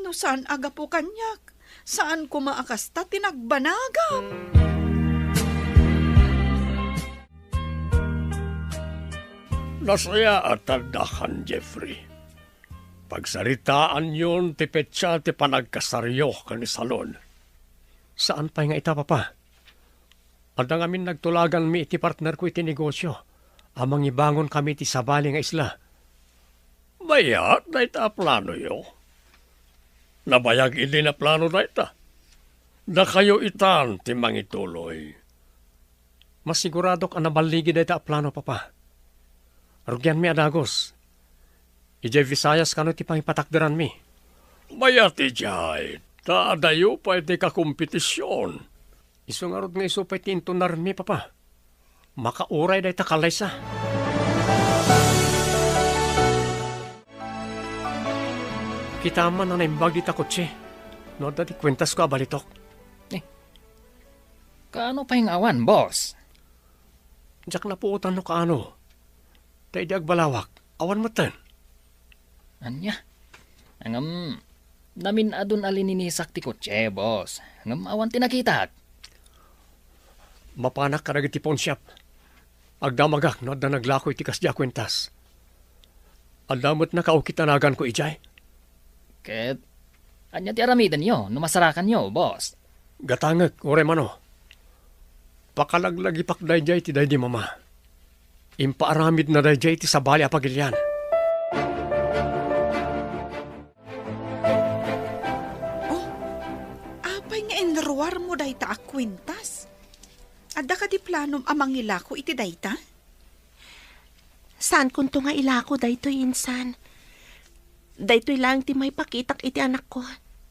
No saan aga po kanyak? Saan ko maakasta tinagbanagam? Nasaya at tandakan, Jeffrey. Pagsaritaan yun, ti petsa ti panagkasaryo kani salon. Saan pa nga ita, papa? At ang amin nagtulagan mi iti partner ko iti negosyo. Amang ibangon kami ti sabali nga isla. Bayat na ita plano yo. Nabayag ili na plano na ita. Na kayo itan ti mangituloy. Masiguradok ang nabaligi na ita plano, papa. Rugyan mi adagos. Ijay Visayas kano ti pangipatakderan mi. Bayat ijay. Taadayo pa iti kakompetisyon. Iso nga rod nga iso pa'y tintunar mi, papa. Makauray day takalaysa. Kita man na naimbag di takotse. No, dati kwentas ko abalitok. Kaano pa yung awan, boss? Diyak na puutan no kaano. Day di agbalawak. Awan mo tan. Anya? Angam, namin adun alininisak ti kotse, boss. Angam awan tinakita. Mapanak ka nagiti pawn shop. Agdamagak no da naglakoy ti kasya kwentas. Adamot na kaukitanagan ko ijay. Ket, anya ti aramidan nyo, numasarakan nyo, boss. Gatangag, ore mano. Pakalaglagi pakdayjay ti day di mama. Impaaramid na dayjay ti sabali apagilyan. Apay nga enruar mo dayta akwintas. Adda ka di planom amang ilako iti dayta? Saan kun to nga ilako daytoy insan? Daytoy lang ti may pakitak iti anak ko.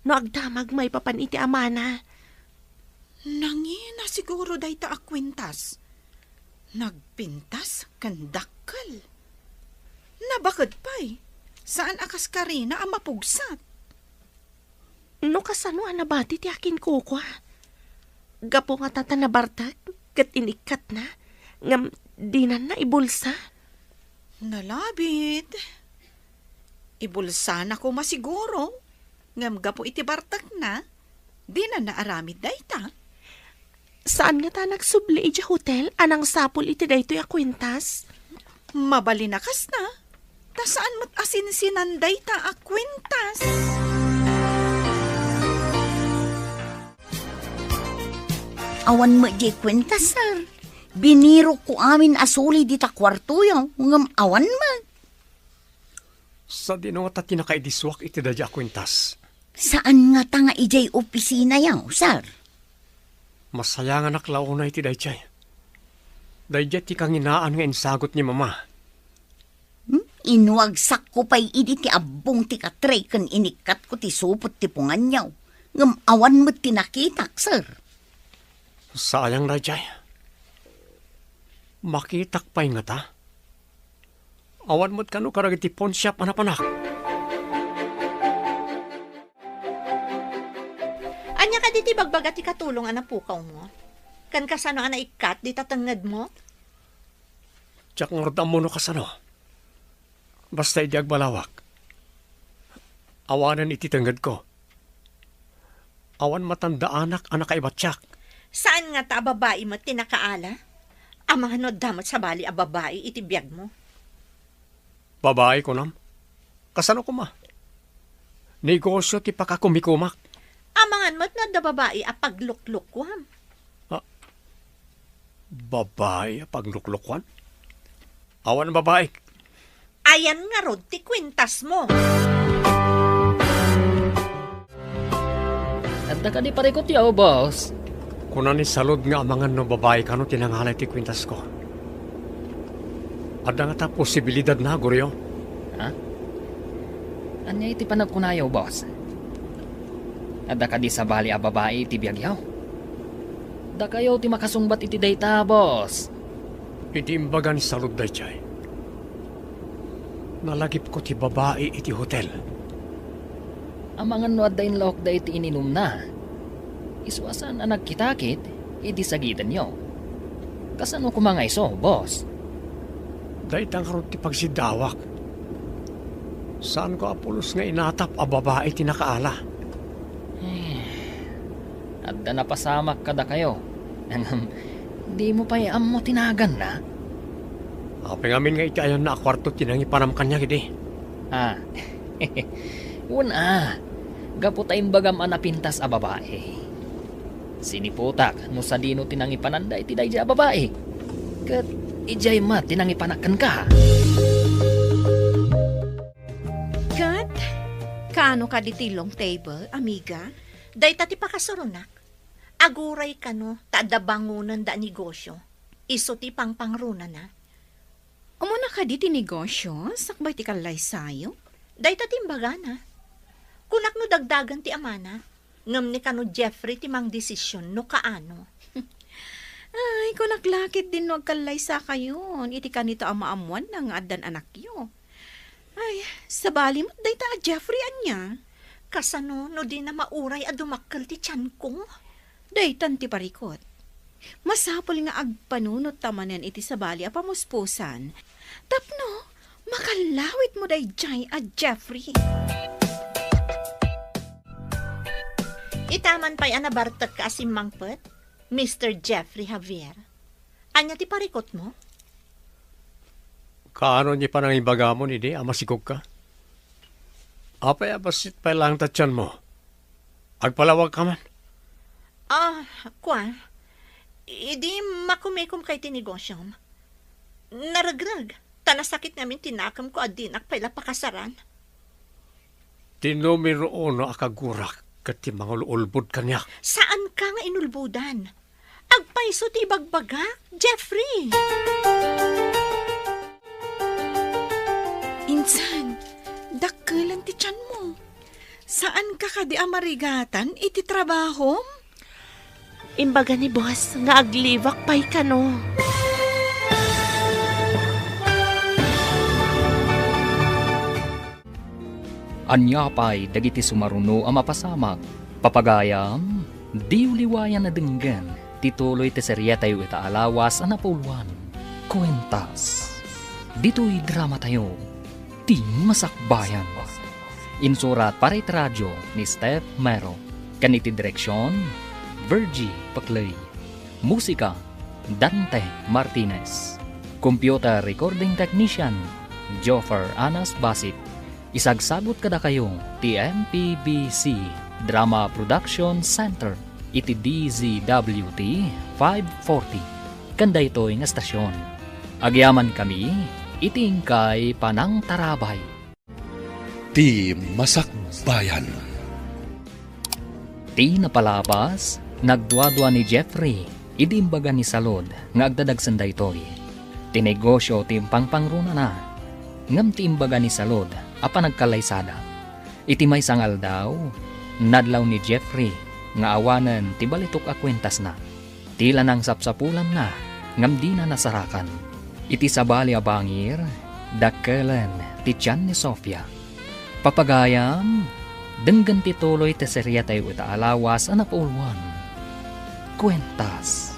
No agdamag may papan iti amana. Nangina siguro dayta akwintas. Nagpintas kandakkel. Nabakad pa'y. Saan akas karina ang mapugsat? No kasano anabati ti akin kukwa? Gapo nga tata na bartag, kat inikat na, ngam dinan na ibulsa. Nalabit. Ibulsa na ko masiguro. Ngam gapo iti bartag na, di na naaramid dayta. Saan nga ta nagsubli iti hotel, anang sapul iti daytoy akwintas? Mabalinakas na. Ta saan mo't asinsinan dayta akwintas? Awan mo di kwentas, sir. Biniro ko amin asuli di ta kwarto yaw. Ngam awan mo. Sa dino nga tinakaidiswak iti dadya kwentas. Saan nga ta nga ijay opisina yaw, sir? Masaya nga naklaw na iti dayjay. Dayjay ti kanginaan nga insagot ni mama. Inuagsak ko pa'y idi ti abong ti katray kan inikat ko ti supot ti pungan yaw. Ngam awan mo tinakitak, sir. Sayang dayjay. Makitak pa'y nga ta. Awan mo't kano karag iti pawn shop anapanak. Anya ka diti bagbaga ti katulong ana pukaw mo? Kan kasano ana ikat di tatangad mo? Tsak ngordam mo no kasano. Basta idi agbalawak. Awanan iti tanggad ko. Awan matanda anak kaibatsak. Saan nga ta babae mo tinakaala? Ang mga damot sa bali a babae iti biyag mo. Babae ko nam. Kasano ko ma? Negosyo ti pakakumikumak. Amangan mo't na da babae a pagluklukwam. Babae pagluklukan? Awan babae. Ayan nga rod ti kwintas mo. At ka di parikot yaw, boss. Kuna ni salod nga amangan no babae kano tinangalay ti kwintas ko. Ada nga ta posibilidad na, Goryo. Ha? Anya iti panagkunayaw, boss? Adda ka di sa bali a babae iti biyagyaw. Da kayo ti makasungbat iti dayta, boss. Iti imbaga ni salod dayjay. Nalagip ko ti babae iti hotel. Amangan no adda inlaok da iti ininom na. Iswasan ang nagkitakit, iti sagitan nyo. Kasano kumangay so, boss? Daytang karon ti pagsidawak. Saan ko apulos nga inatap a babae ti nakaala? Adda napasamak kada kayo. Di mo pa iam mo tinagan na. Apeng amin nga iti ayon na akwarto tinangi panam kanya gidi. Una, gaputayin bagam anapintas a babae. Siniputak no sa dino tinangi pananda iti dayjay a babae. Kat ijay mat tinangi panakan ka. Kat, kaano ka diti long table, amiga? Dayta ti pakasurunak. Aguray ka no, taada bangunan da negosyo. Iso ti pangpangruna na. Umuna ka diti negosyo, sakbay ti kalay sayo? Dayta ti imbaga na. Kunak no dagdagan ti amana. Ngam ni kano Jeffrey ti mang desisyon no kaano. Ay, kung naglakit din no agkalay sa kayon, iti kanito amaamuan ng adan anak yo. Ay, sabali mo, day ta Jeffrey anya. Kasano no di na mauray a dumakkel ti tiyan ko. Day tanti parikot. Masapol nga agpanunot tamanen iti sabali a pamuspusan. Tapno, makalawit mo day jay a Jeffrey. Itaman pa'y anabartak ka asim mangpet, Mr. Jeffrey Javier. Anya ti parikot mo? Kaano niya pa nang ibaga mo ni di, amasigog ka? Apay abasit pa lang tatyan mo. Agpalawag ka man. Kwan. Idi makumikom kay tinigosyom. Naragrag. Tanasakit namin tinakam ko adinak pala pakasaran. Tinumiro no akagurak kati mga ulbod kanya. Saan ka nga inulbudan? Agpaiso ti bagbaga, Jeffrey! Insan, dakkelan ti tiyan mo. Saan ka kadi amarigatan iti trabaho? Imbaga ni boss nga aglivak pay kano. Anya pa'y dagiti sumaruno ang mapasamak. Papagayam, di uliwayan na denggan. Tituloy ti serya tayo itaalawas ang napuluan. Kwentas. Dito'y drama tayo. Ti Masakbayan. Insurat para iti radyo ni Steph Mero. Kaniti direksyon, Virgie Paclay. Musika, Dante Martinez. Computer recording technician, Joffer Anas Basit. Isagsagot kada kayo ti MPBC Drama Production Center iti DZWT 540 kanda ito'y nga stasyon. Agyaman kami iti ingkay Panang Tarabay. Ti Masakbayan. Ti napalabas nagduadua ni Jeffrey iti imbaga ni Salod nga agdadagsan daytoy. Ti negosyo ti pangpangruna na ngam ti imbaga ni Salod apa nagkalaysada. Iti may sangal daw, nadlaw ni Jeffrey, nga awanan ti balitok a kwentas na. Tila nang sapsapulan na, ngam di na nasarakan. Iti sabali a bangir, dakkelan ti tiyan ni Sofia. Papagayam, denggan ti tuloy ti serya tayo itaalawas a napulwan. Kwentas,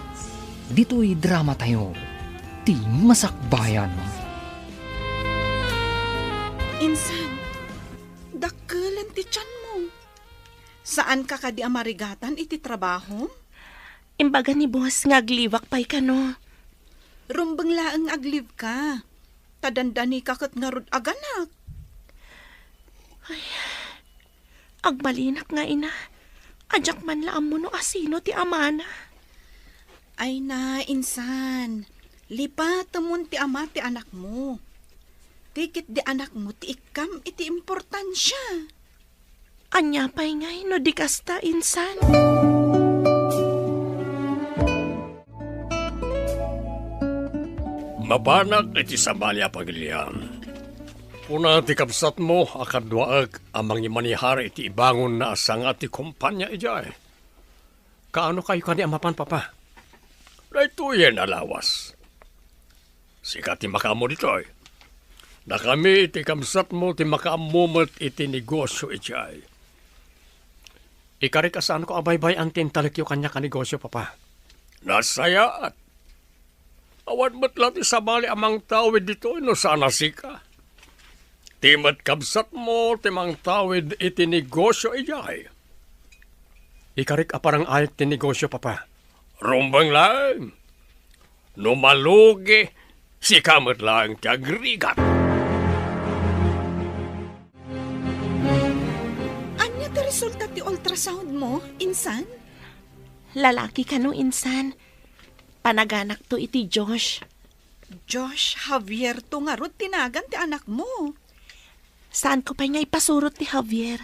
dito'y drama tayo, ti Masakbayan. Insan, dakkelan ti tiyan mo. Saan ka kadi amarigatan iti trabaho? Imbaga ni boss nga aglivak pay kano. Rumbang laang agliv ka. Tadandani ka kat nga rod aganak. Agmalinak nga ina. Adyak man laam mo no asino ti amana. Ay na, insan. Lipat tamon ti ama ti anak mo. Tikit di anak mo ti ikam iti importansya. Anya pay ngay no di kasta insan. Mabanak iti sabalya pagilian. Puna ti kapsat mo akadwaag amang imanihari iti ibangon na asang ati kumpanya ijay. Kaano kayo kani amapan papa? Dahito yan alawas. Sikat ti makamo ditoy. Na kami iti kamsat mo ti makaamumot iti negosyo ijay. Ikarikasan ko abaybay ang tintalikyo kanya ka negosyo, papa. Nasayaat. Awan mo't lang ti sabali amang tawid dito, no sana sika. Timat kamsat mo, timang tawid iti negosyo ijay. Ikarik aparang ayat ti negosyo, papa. Rumbang lang. Numalugi, sikamot lang ti agrigat. Resulta ti ultrasound mo, insan? Lalaki ka no insan. Panaganak to iti Josh. Josh Javier to nga rod tinagan ti anak mo. Saan ko pa nga ipasurot ti Javier?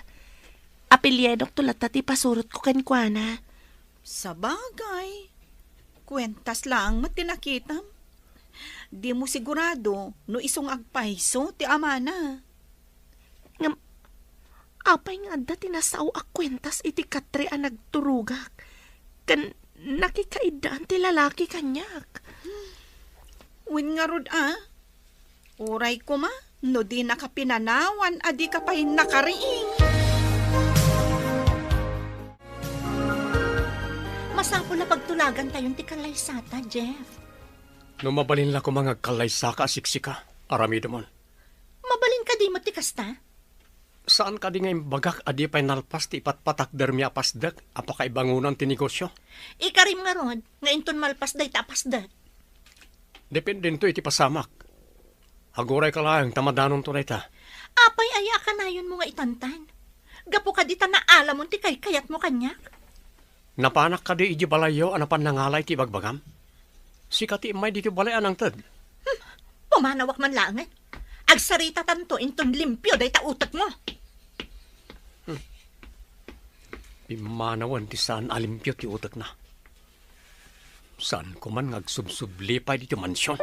Apelyedok to lata ti pasurot ko kenkwana. Sa bagay. Kwentas lang matinakitam. Di mo sigurado no isong agpaiso ti amana. Apay nga da tinasaw ak kwentas iti katre a nagturugak. Kan nakikaidaan ti lalaki kanyak. Win nga rod Uray ko ma, no di nakapinanawan, adi ka pa'y nakariing. Masapo na pagtulagan tayong ti kalaysata, Jeff. No mabalin la ko mga kalaysaka siksika, aramido mon. Mabalin ka di mo ti kasta? Saan ka di nga imbagak adi pa'y nalpas ti ipatpatak dermi apasdak, apakaibangunan ti negosyo? Ikarim nga rod, nga inton malpas day tapasdat. Depende nito iti pasamak. Haguray ka lang, tamadanon to na ita. Apay aya ka na yun mo nga itantan. Gapo ka di ta naalam mo ti kayat mo kanyak. Napanak ka di iji balayo anapan nangalay ti bagbagam? Sika ti imay di ti balayan ang tad. Pumanawak man langan. Agsarita tanto inton limpyo day ta utak mo. Pimanawan ti saan alimpyo ti utak na. Saan ko man ngagsubsublipay di ti mansyon?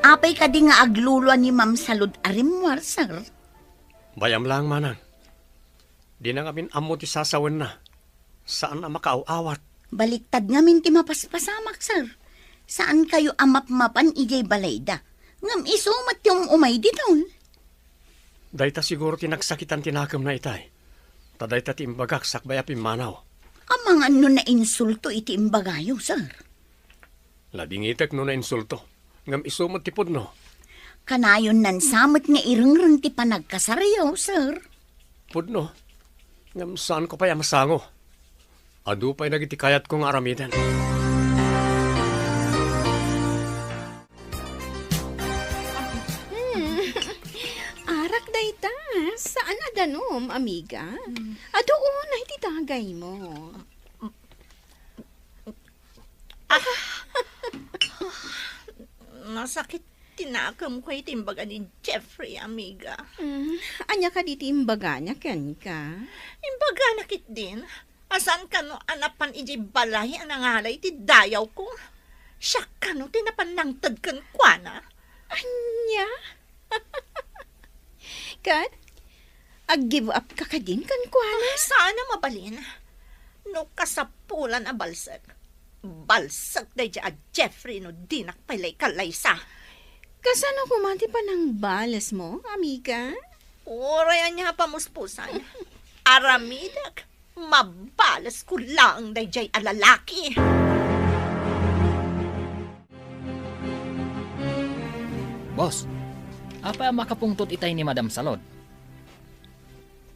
Apay ka di nga agluluan ni Ma'am Salud arimwar, sir. Bayam lang manan. Di na ngamin amo ti sasawan na. Saan na makaaw-awat? Baliktad ngamin ti mapaspasamak, sir. Saan kayo amap-mapan ijay balayda? Ngam isumat yung umay di taon. Dahita siguro tinagsakitan tinakam na itay. Tadayta ti imbagak sakbaya pimanaw. Amang ano na insulto iti imbagayo, sir. Ladingitek no na insulto. Ngam isumot ti pudno. Kanayon nan samot nga irengreng ti panagkasaryo, sir. Pudno. Ngam saan ko pa masango? Adu pa'y nagitikayat kong aramidan. Arak dayta. Saan adanom, amiga? Adoon ay titagay mo. Masakit tinakam ko itimbaga ni Jeffrey, amiga. Anya ka diti imbaga niya, ken ka? Imbaga nakit din. Asan ka no anapan iji balay ang nangalay ti dayaw ko? Siya ka no tinapan ng tadkan kwa na? Anya? Kat, ag-give up ka ka din kan kuana? Sana mabalin. No kasapulan a balsak. Balsak day a Jeffrey no dinak palay kalaysa. Kasano kumati pa ng balas mo, amiga? Oray niya pamuspusan. Aramidak. Mabalas ko lang day jay alalaki. Boss, apa makapungtot itay ni Madam Salod?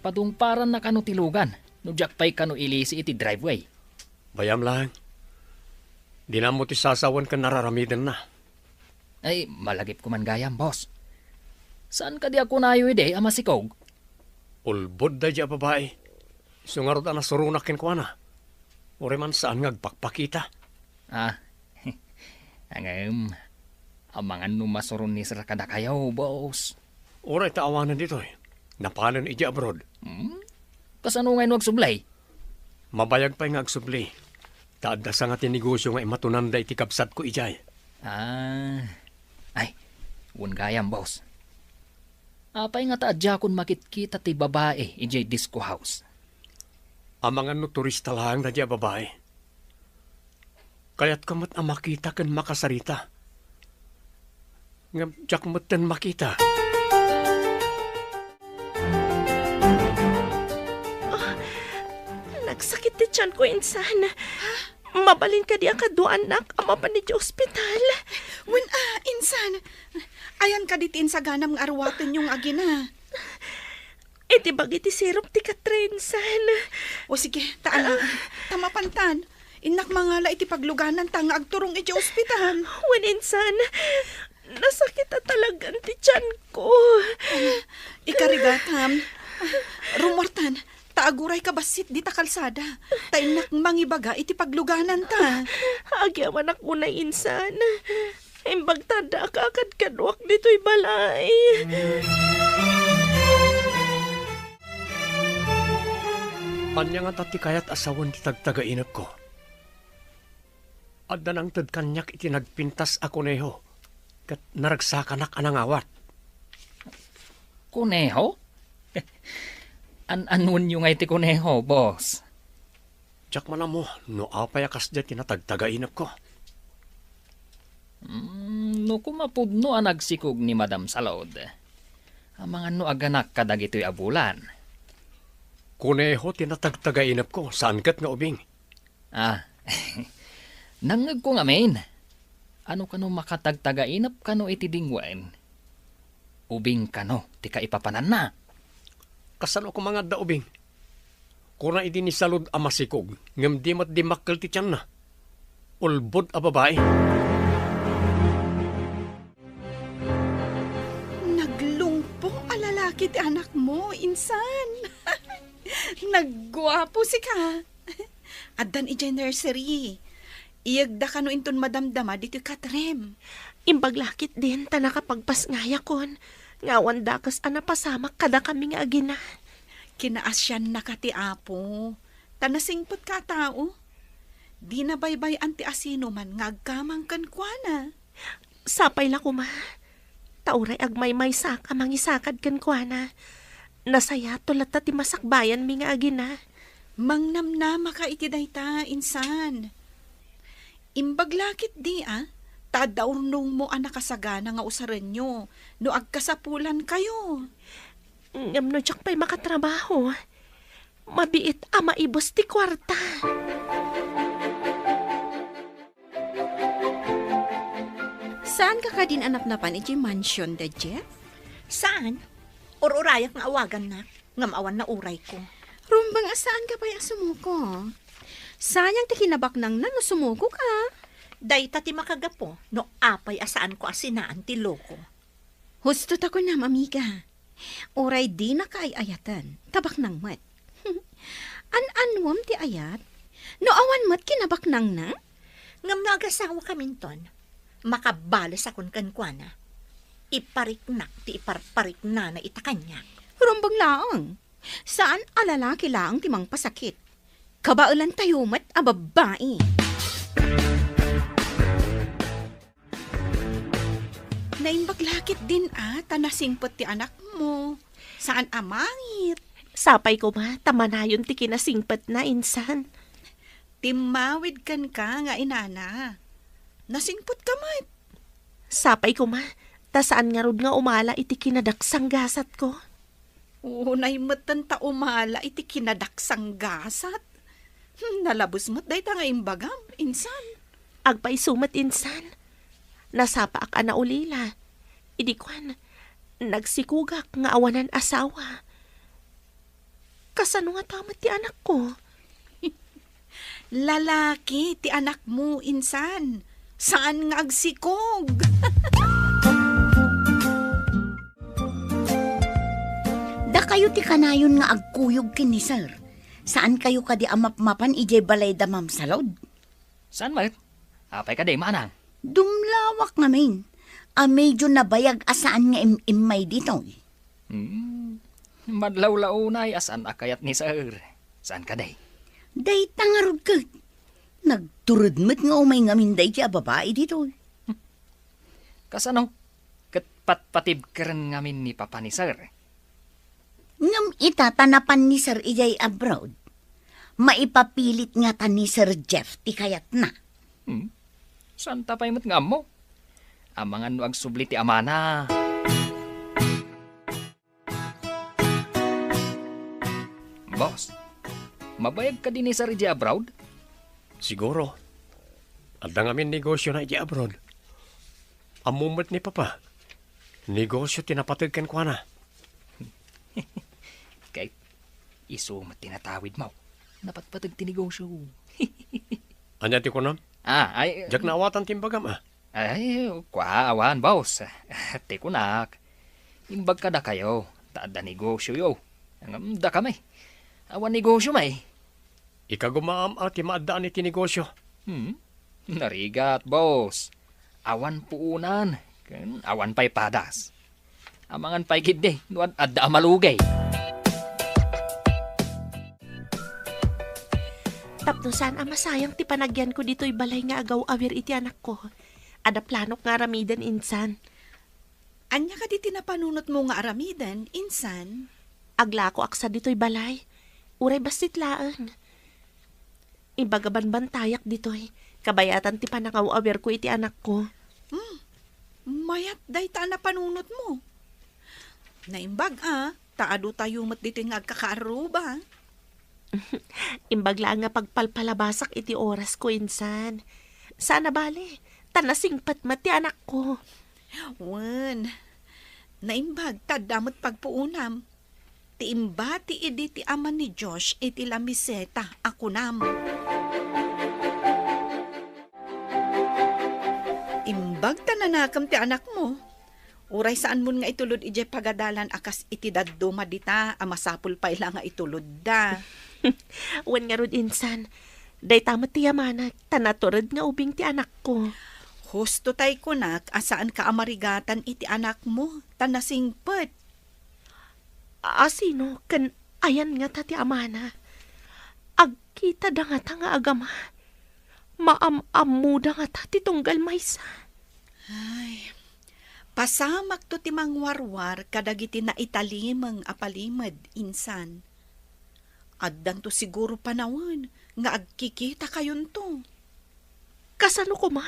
Padungparan na kano tilugan, no jakpay kano ilisi iti driveway. Bayam lang. Di na mo ti sasawan ka nararamidan na. Ay, malagip ko man gayam, boss. Saan ka di ako nayo ide, ama sikog? Ulbod da di a babae. Sungarod na surunakin ko na. Uri man saan ngagpakpakita. Angam, amangan no masuron ni Sir Kadakayaw, boss. Uri taawanan dito eh. Napanan iji abroad. Kasano ngayon wag sublay? Mabayag pa'y ngagsubli. Taad da sa nga tinegosyo nga imatunanda iti kapsat ko ijay. Ay, un gayam, boss. Apay nga taadya kun makitkita ti babae ijay disco house. Amangan no turista lang na di a babae. Kaya't kamat ang makita kan makasarita. Ngam jak matan makita. Nagsakit ti tiyan ko, insan. Mabalin ka di ang kadua anak, ama pa ni di ospital. Wen insan. Ayan ka ditin sa ganam nga arwaton yung agina. Iti bag iti sirup ti katrensan. O sige, taan. Tamapantan. Inak mangala iti pagluganan ta nga agturong iti ospital. Wen, insan. Nasakit na talagang ti tiyan ko. Ikarigatam. Rumortan. Taaguray ka basit di ta kalsada. Tainak mangibaga iti pagluganan ta. Agyaman ako na, insan. Imbag tanda ka akad kadwak dito'y balay. Anya nga tati kayat asawan ti tagtagainap ko. Adda nang tad kanyak iti nagpintas ako neho. kat naragsakanak anang awat. Kuneho? An-anun yung ay ti kuneho, boss. Tsak man mo, no apay akas dyan tinatagtagainap ko. No kumapudno ang nagsikog ni Madam Salod. Ang mga no aganak kadag ito'y abulan. Kuneho tinatagtagainap ko, saan kat nga ubing? Ah, nangag ko nga main. Ano kano makatagtagainap kano iti dingwain? Ubing kano, ti ka ipapanan na. Kasano ko mga da ubing? Kuna idi ni salud amasikog, ngam di mat di makkel ti tiyan na. Ulbod a babae. Naglungpong alalaki ti anak mo, insan. Naggwapo si ka. Addan ijay nursery. Iyagda ka no inton madamdama dito katrem. Imbaglakit din ta nakapagpas ngaya kon. Ngawan dakas anapasamak kada kami nga agina. Kinaasyan na ka ti apo. Tanasingpot ka tao. Di na baybay anti asino man ngagkamang kankwana. Sapay la kuma. Tauray agmay-may saka mangisakad kan kuana. Nasaya tulat ti masakbayan mi nga agina. Mangnamnama ka iti dayta, insan. Imbaglakit di tadaurnong mo anak kasagana nga usaran nyo, no agkasapulan kayo. Ngam no tsak pa'y makatrabaho. Mabiit maibos ti kwarta. Saan ka ka din anap-napan iti mansion da Jeff? Saan? Or-urayak nga awagan na. Ngamawan na uray ko. Rumbang asaan ka pa yung sumuko? Sayang ti kinabak nang no sumuko ka. Dayta ti makagapo, no apay asaan ko asinaan ti loko. Husto ta ko na, mamiga. Uray di na kaay-ayatan. Tabak nang mat. An-anwam ti ayat? No awan mat kinabak nang na? Ngam nagasawa kaminton. Makabalas akon kankwana. Ipariknak ti iparparik na itakanya. Rumbang laang. Saan alalaki laang timang pasakit? Kabaulan tayo mat a babae. Naimbaglakit din tanasingpot ti anak mo. Saan amangit? Sapay ko ma, tamanayon ti kinasingpat na insan. Timawid kan ka nga inana. Nasingpot ka mat. Sapay ko ma, tasaan nga rod nga umala iti kinadaksang gasat ko. Unay matan ta umala iti kinadaksang gasat. Nalabos mo't day ta nga imbagam, insan. Agpay sumat insan. Nasapa ak ana ulila. Idi kwan, nagsikugak nga awanan asawa. Kasano nga tamat ti anak ko? Lalaki ti anak mo, insan. Saan nga agsikog? Da kayo ti kanayon nga agkuyog kin ni sir. Saan kayo kadi amap-mapan ijay balay da Ma'am Salod? Saan mat? Apay ka day manang. Dumlawak ngamin. Medyo nabayag asaan nga imay dito. Madlaw-launay asan akayat ni sir. Saan ka day? Day tangarod ka. Nagturod mo't nga umay ngamin day siya babae dito. Kasano? Katpat-patib ka rin ngamin ni Papa ni sir. Ngam itatanapan ni Sir ijay abroad. Maipapilit nga ta ni Sir Jeff ti kayat na. Saan tapay mo't nga mo? Amangan no ag subli ti amana. Boss, mabayag ka din ni Sir iji abroad? Siguro. Adda ngamin negosyo na iti abroad. Amumot ni Papa. Negosyo tinapatid kan kwa na. Kay isumat tinatawid mo. Napatpatag tinegosyo. Anya ti ko nam? Ay... Jak na awatan timbagam Ay, kwa awan, boss. Te kunak. Imbag ka da kayo. Taada negosyo yo. Ang da kami. Awan negosyo may. Ikagumaam ti maadaan iti negosyo. Narigat, boss. Awan puunan. Awan pa'y padas. Amangan pa'y gidde. Nuan adda malugay. Tapno saan masayang ti panagyan ko dito'y balay nga agaw awir iti anak ko. Ada planok nga aramidan insan. Anya ka di tinapanunot mo nga aramidan, insan? Agla ko aksa dito'y balay. Uray bastit laang. Imbagaban-bantayak dito'y. Kabayatan ti panangaw-awer ko iti anak ko. Mayat day ta na panunot mo. Naimbag taado tayo mat dito nga agkakaaruba. Imbag lang nga pagpalpalabasak iti oras ko insan. Sana bale, tanasingpat mat ti anak ko. Wan, naimbag tadamot pagpuunam. Ti imba ti idi ti aman ni Josh iti lamiseta ako namo. Imbag tananakam ti anak mo. Uray saan mo nga itulod ije pagadalan akas iti daddo madita amasapul pa ila nga itulod da. Wan nga rod insan, day tamat ti yamanak, tanaturad nga ubing ti anak ko. Husto tay kunak asaan ka amarigatan iti anak mo, tanasingpet. Sino? Kan ayan nga tati amana. Agkita da nga ta nga agama. Maam-amu da nga tati tunggal maysa. Ay, pasamak to ti mangwarwar kadagiti na italimang apalimad insan. Addan to siguro panawon nga agkikita kayon to. Kasano ko ma?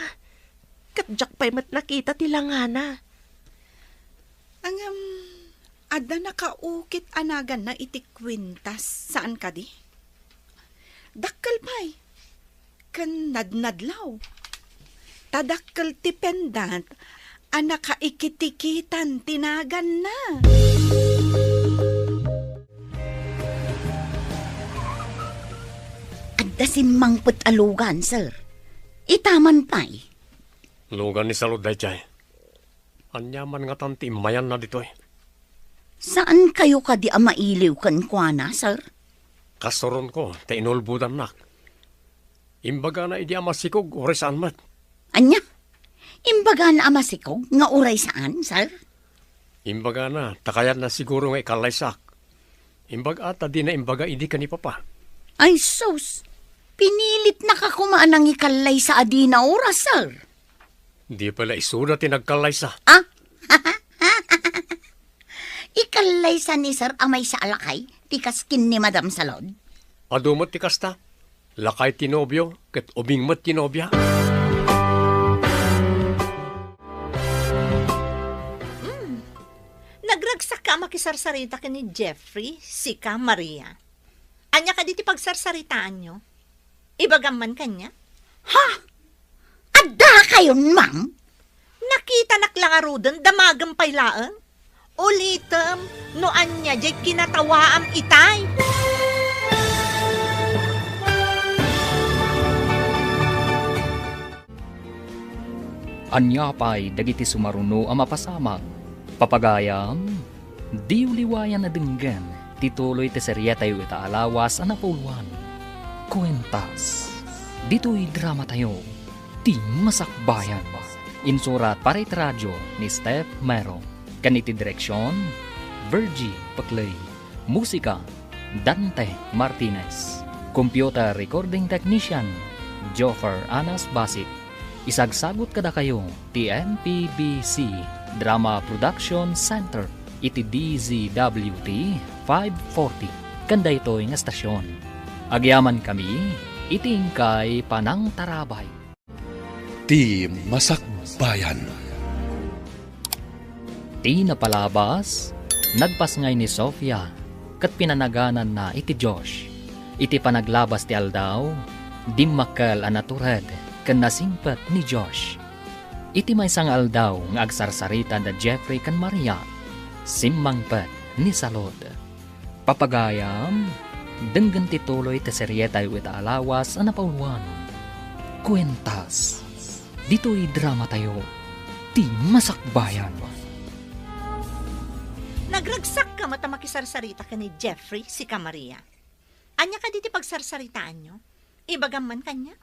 Katjak pa'y mat nakita ti langana. Ang ada nakaukit anagan na iti kwintas. Saan ka di? Dakkel pa'y. Kan nadnadlaw. Tadakkel ti pendant. Anaka ikitikitan tinagan na. Adda simmangput alugan, sir. Itaman pa'y. Lugan ni Salud day chay. Anyaman nga tanti mayan na dito eh. Saan kayo ka di mailiw kan kuana, sir? Kasoron ko, ta inulbudan nak. Imbaga na idi amasikog, oray saan mat. Anya? Imbaga na amasikog nga uray saan, sir? Imbaga na, takayan na siguro nga ikalaysak. Imbaga ata di na imbaga idi ka ni Papa. Ay, sus. Pinilit na ka kumaan ng ikalay sa adina oras, sir. Di pala isuda tinagkalaysa. Ikalay sa ni sir amay sa alakay, tikaskin ni Madam Salod. Adumot ti kasta. Lakay tinobyo, ket ubing mat tinobya. Nagragsak ka makisarsarita ka ni Jeffrey, sika Maria. Anya ka diti pagsarsaritaan nyo? Ibagaman kanya? Adda kayon, ma'am? Nakita naklangarudan, damagam paylaan. Ulitem, no anya jay kinatawaam itay. Anya pa'y dagiti sumaruno ang mapasamag. Papagayam, di uliwayan na denggan, tituloy ti serya tayo itaalawas ang napuluan. Kwentas, dito'y drama tayo, ti masakbayan. Insurat para iti radyo ni Steph Mero. Kaniti direksyon, Virgie Paclay. Musika, Dante Martinez. Computer recording technician, Joffer Anas Basit. Isagsagot kada kayo, ti MPBC Drama Production Center, iti DZWT 540. Kanda ito'y nga stasyon. Agyaman kami, itingkay Panang Tarabay. Ti Masakbayan. Ti napalabas, nagpasngay ni Sofia, kat pinanaganan na iti Josh. Iti panaglabas ti aldaw, dimmakal anatured, kan nasingpat ni Josh. Iti may sang aldaw nga agsarsarita na Jeffrey kan Maria, simmangpat ni Salod. Papagayam, denggan tituloy ti seryetay wita alawas ang napauluan. Kwentas, dito'y drama tayo, ti masakbayan. Nagragsak ka mata makisarsarita ka ni Jeffrey, sika Maria. Anya ka diti pagsarsaritaan nyo? Ibagaman kanya?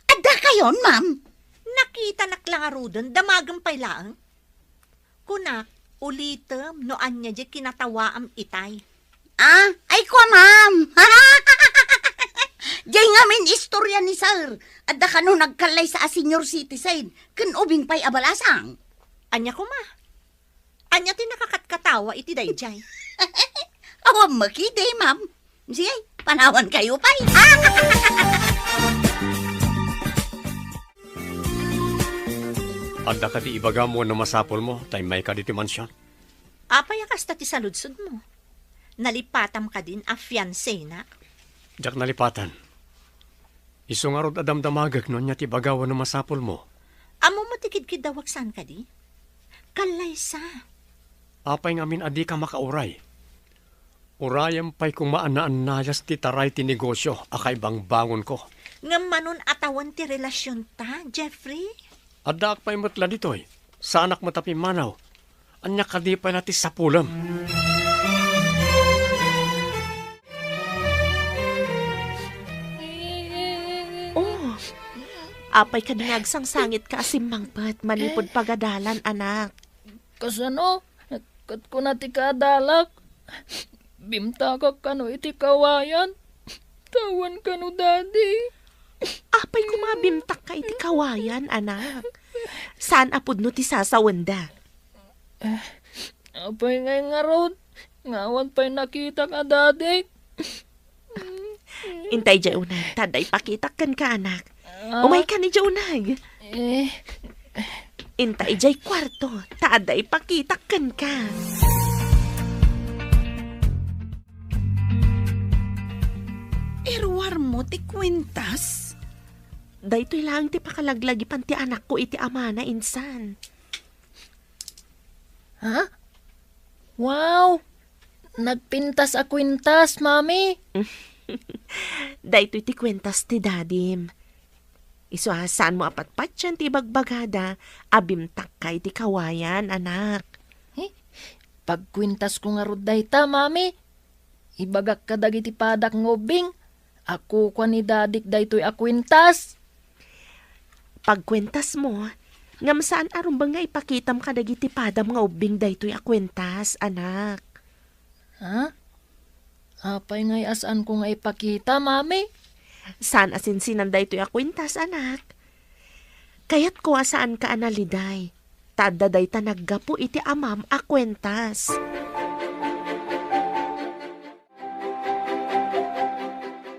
Adda kayon, ma'am? Nakita naklangarudan, damagang paylaang. Kunak, ulitem, no anya di kinatawaam itay. Ay ko, ma'am. Diyay ngamin istorya ni sir. At da kano nagkalay sa senior citizen. Kan ubing pa'y abalasang. Anya ko ma. Anya ti nakakatkatawa iti dayjay. Awam makide, ma'am. Sige, panawan kayo pa'y. Adda ka ti ibaga mo na masapol mo, tay may ka diti mansyon. Apay kasta ti saludsod mo. Nalipatam ka din a fiancé na. Jak nalipatan. Iso nga rod adamdamagag no niya ti bagawa na masapol mo. Amo mo tikid dawagsan ka di? Kalaysa. Apay ngamin adi ka makauray. Urayam pa'y kung maanaan-nayas ti taray ti negosyo, akay bang bangon ko. Nga manon atawan ti relasyon ta, Jeffrey. Adda ak pa'y matla ditoy. Sa anak matapi manaw. Anya kadi pa na ti sapulam. Oh, apay ka dinagsang sangit ka asimmangpat, manipod pagadalan, anak. Kasano? Kat ko na ti kadalak. Bimta ka kano iti kawayan. Tawan kano daddy. Apay kumabimtak ka iti kawayan, anak. Saan apod no ti sasawanda? Apay ngay nga rod. Ngawan pa'y nakita ka daddy. Intay dya unag, taday pakitakan ka, anak. Umay ka ni dya unag. Intay dya kwarto, taday pakitakan ka. Irwar mo ti kwintas? Daytoy lang ti pakalaglag ipan ti anak ko iti ama na insan. Ha? Wow! Nagpintas a kwintas, mami. Daytoy ti kwentas ti dadim. Isuasan mo apatpat yan ti bagbagada, abimtak kay ti kawayan, anak. Pagkwintas ko nga rod dayta, mami. Ibagak ka dagiti padak ngobing. Ako kwa ni dadik daytoy a kwintas. Pagkwentas mo, ngam saan aron ba nga ipakitam ka dagiti padam nga ubing daytoy a kwentas, anak. Ha? Apay ngay asan ko nga ipakita, mami? Saan asinsinan daytoy a kwentas, anak? Kayat ko asaan ka analiday. Tada day ta naggapo iti amam a kwentas.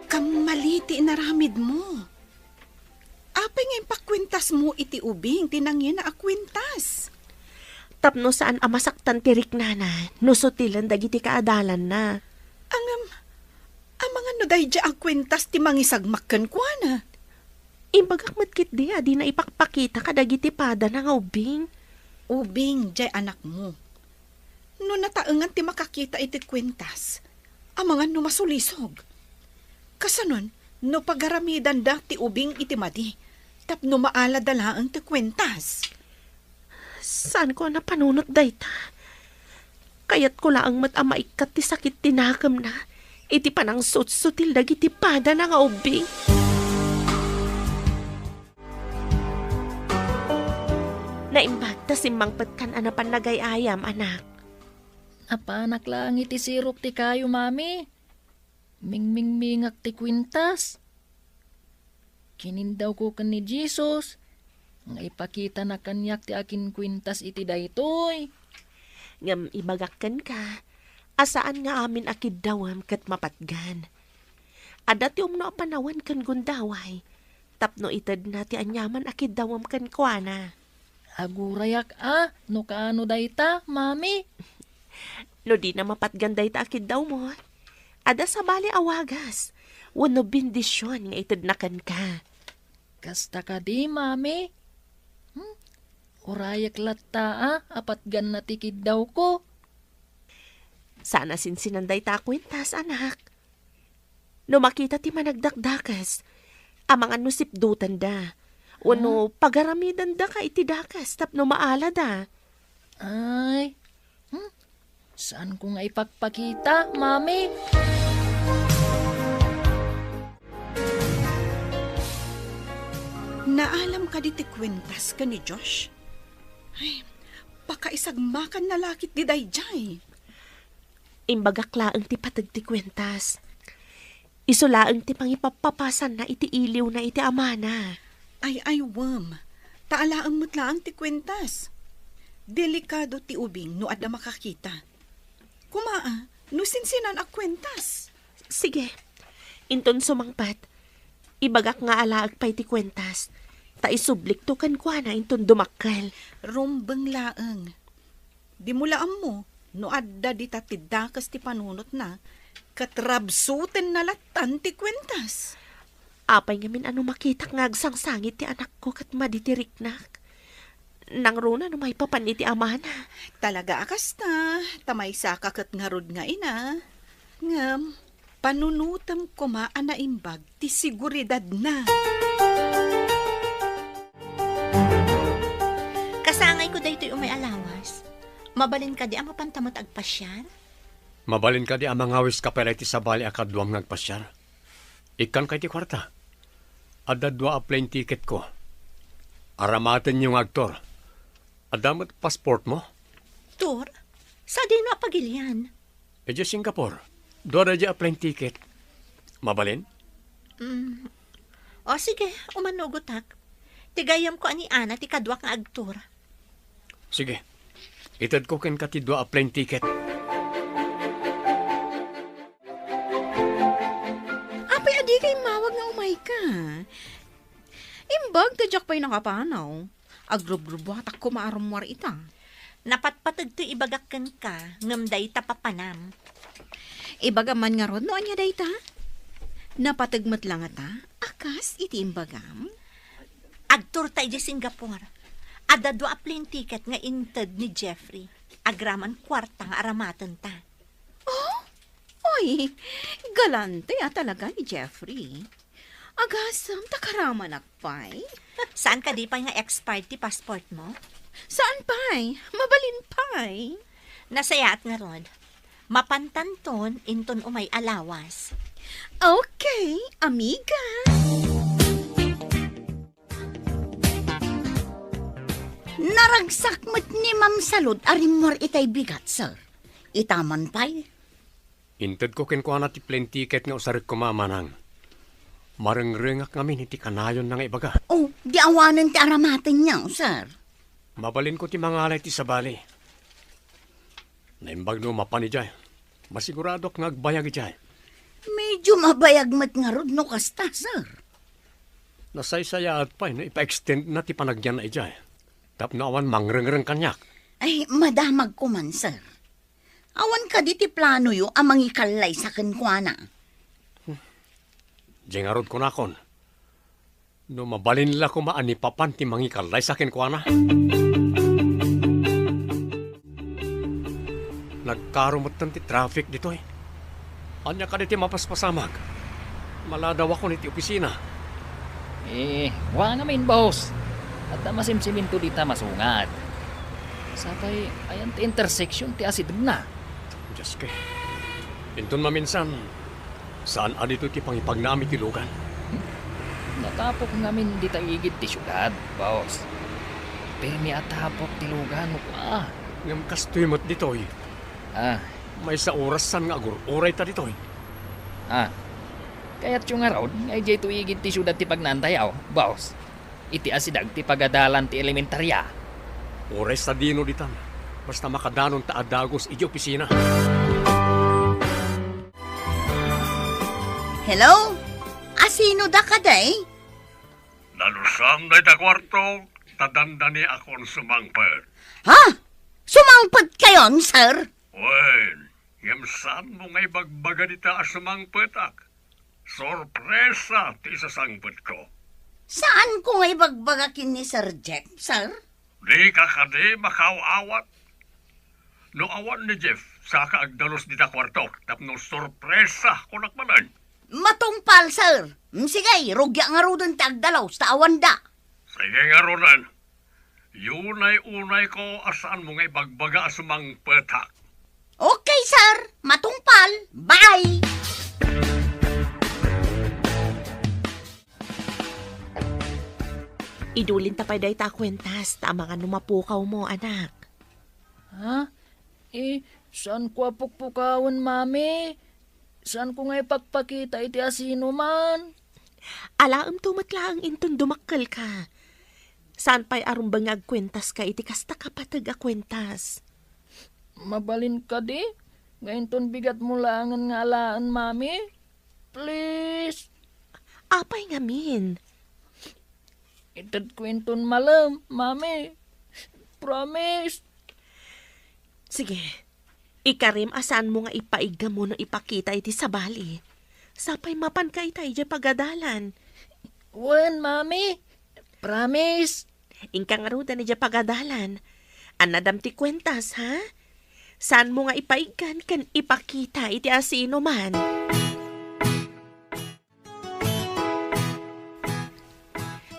Kamaliti naramid mo. Apay nga pakwintas mo iti ubing, tinangin na akwintas. Tapno saan amasaktan tirik nana, nusutilan dagiti kaadalan na. Ang mga nuday dya akwintas ti mangisagmakkan kwa na. Imbagak matkit di, adi na ipakpakita ka dagiti pada na nga ubing. Ubing dya anak mo. No nataengan ti makakita iti kwintas, ang mga numasulisog. Kasanon, no pagaramidan da ti ubing iti madi, tapno maala dalaang ti kwintas. Saan ko na panunot dayta? Kayat ko laang matamaikat ti sakit tinakam na, iti panang sutsutil dagiti pada na nga ubing. Naimbag ta simmangpet kan anapan nagayayam, anak. Apanak lang iti sirok ti kayo, mami. Mingmingmingak ti kwintas. Kinindaw ko kan ni Jesus. Nga ipakita na kanyak ti akin kwintas iti daytoy. Ngam ibagakkan ka, asaan nga amin akid dawam kat mapatgan. Ada ti umno panawan kan gundaway, tapno itad na ti anyaman akid dawam kan kuana. Agurayak no kaano dayta, mami? No di na mapatgan dayta akid daw mo. Ada sa bali awagas, wano bindisyon nga itad na kan ka. Kasta ka di, mami? Urayak latta apatgan na tikid daw ko. Sana sinsinan dayta kwintas, anak. No makita ti managdakdakas, amang ano sipdutan da. Wano pagaramidan da ka iti dakas, tapno maala da. Ay, saan ko nga ipagpakita, mami? Naalam ka diti kwintas ka ni Josh? Ay, pakaisagmakan na lakit di dayjay. Imbagakla ang ti patag ti kwentas. Isulaang ti pangipapapasan na iti iliw na iti amana. Ay, wam. Taalaang mutlaan ti kwentas. Delikado ti ubing no adda makakita. Kumaa, no sinsinan ak kwentas. Sige, inton sumangpat. Ibagak nga alaag pa iti kwentas. Ta isublik to kan kwa na inton dumakkel. Rumbeng laeng. Di mulaan mo, no adda di tatidakas ti panunot na, katrabsuten na latan ti kwentas. Apay ngamin ano makitak nga agsangsangit ti anak ko kat maditiriknak. Nang runa no may papan iti amana. Talaga akas na, tamay sa kakat nga rod nga ina. Ngam, panunutam ko maan na imbag, ti siguridad na. Kasangay ko daytoy umay alawas. Mabalin ka di ang mapantamot agpasyar? Mabalin ka di ang mangawis ka pala iti sabali akadwam nagpasyar. Ikan kay ti kwarta. Ada 2 a plane ticket ko. Aramaten yung aktor. Adamot passport mo? Tur, sa di na pagilian. E di Singapore. 2 na di a plane ticket. Mabalin? O sige, umanugotak. Tigayam ko ani Ana ti kadwa nga agtur. Sige. Itad ko ken ka ti 2 a plane ticket. Apay adi kay mawag nga umay ka. Imbag tadyak pa'y nakapanaw. Agrub-grub watak ko maarumwar ita. Napatpatag to ibagakan ka, ngamday tapapanam. Ibagaman nga rod no anya dayta. Napatagmat lang ata. Akas iti imbagam. Agtur tayo di Singapore. Ada 2 a plane ticket nga inted ni Jeffrey. Agraman kwarta nga aramatan ta. Oy, galante talaga ni Jeffrey. Agasam takaraman akpay. Saan ka di pa nga expired ti passport mo? Saan pay? Mabalin pay. Nasayaat nga rod. Mapantanton inton umay alawas. Okay, amiga. Naragsak mo't ni Ma'am Salud arimor itay bigat, sir. Itaman pa'y. Inted ko ken ko na ti plane ticket nga usarik ko mamanang. Marengrengak ngamin iti kanayon na nga ibaga. Oh, di awanan ti aramaten niya, sir. Mabalin ko ti mangalay ti sabali. Naimbag no mapani jay. Masigurado nga agbayag jay. Medyo mabayag mat nga rod no kasta, sir. Nasaysayaat pa, no, ipa-extend na ti panagyan na ijay. Tap na awan mangrengreng kanyak. Ay, madamag ko man, sir. Awan ka di ti plano yo amang ikalay sa kenkwana. Jengarod ko na kon. No mabalin la ko maanipapan ti mangikalay sa akin ko na. Nagkarumotan ti traffic dito eh. Anya ka di ti mapaspasamag. Maladaw ako ni ti opisina. Wa namin, boss. At masimsimin to dita masungat. Sapay, ayan ti intersection ti asid na. Diyos kay. Inton maminsan, saan adito ti pangipagnami ti lugan? Natapok ngamin di taigid ti syudad, boss. Pero mi atapok ti lugan mo pa. Ngam kastoy mo't ditoy. May sa orasan nga agur-uray ta ditoy. Kaya't yung araw, ngay jay tuigid ti syudad ti pagnantayaw, boss. Iti asidag ti pagadalan ti elementarya. Uray sa dino ditan. Basta makadanon ta adagos iti opisina. Hello? Asino da ka day? Nalusam na ita kwarto, tadandani akong sumangpet. Ha? Sumangpet kayon, sir? Wen, yamsan mo ngay bagbaga dita sumangpetak. Sorpresa ti isasangpet ko. Saan ko ngay bagbagakin ni Sir Jeff, sir? Di ka kadi makaw-awat. No awan ni Jeff, saka agdalos dita kwarto, tapno sorpresa ko nakmanan. Matungpal, sir. Sige, rugya nga ro dun tagdalaw sa awanda. Sige nga ronan. Yunay-unay ko asaan mo ngay bagbaga sumang petak. Okay, sir. Matungpal. Bye! Idulin tapay day ta kwentas, ta mga numapukaw mo, anak. Saan ko apukpukawan, mami? Saan ko nga ipagpakita iti asino man? Alaam tumatlaang inton dumakkel ka. Saan pa'y arumbang agkwentas ka iti kasta kapatag akwentas? Mabalin ka di? Ngayon ton bigat mo langan nga alaan, mami? Please! Apay ngamin. Itad kwenton malam, mami. Promise. Sige, ikarim asan mo nga ipaiga mo no ipakita iti sabali. Sapay mapan ka itay dya pagadalan. Wen, mami. Promise. Ingka nga ruda na dya pagadalan. Anadam ti kwentas, ha? Saan mo nga ipaigan kan ipakita iti asino man?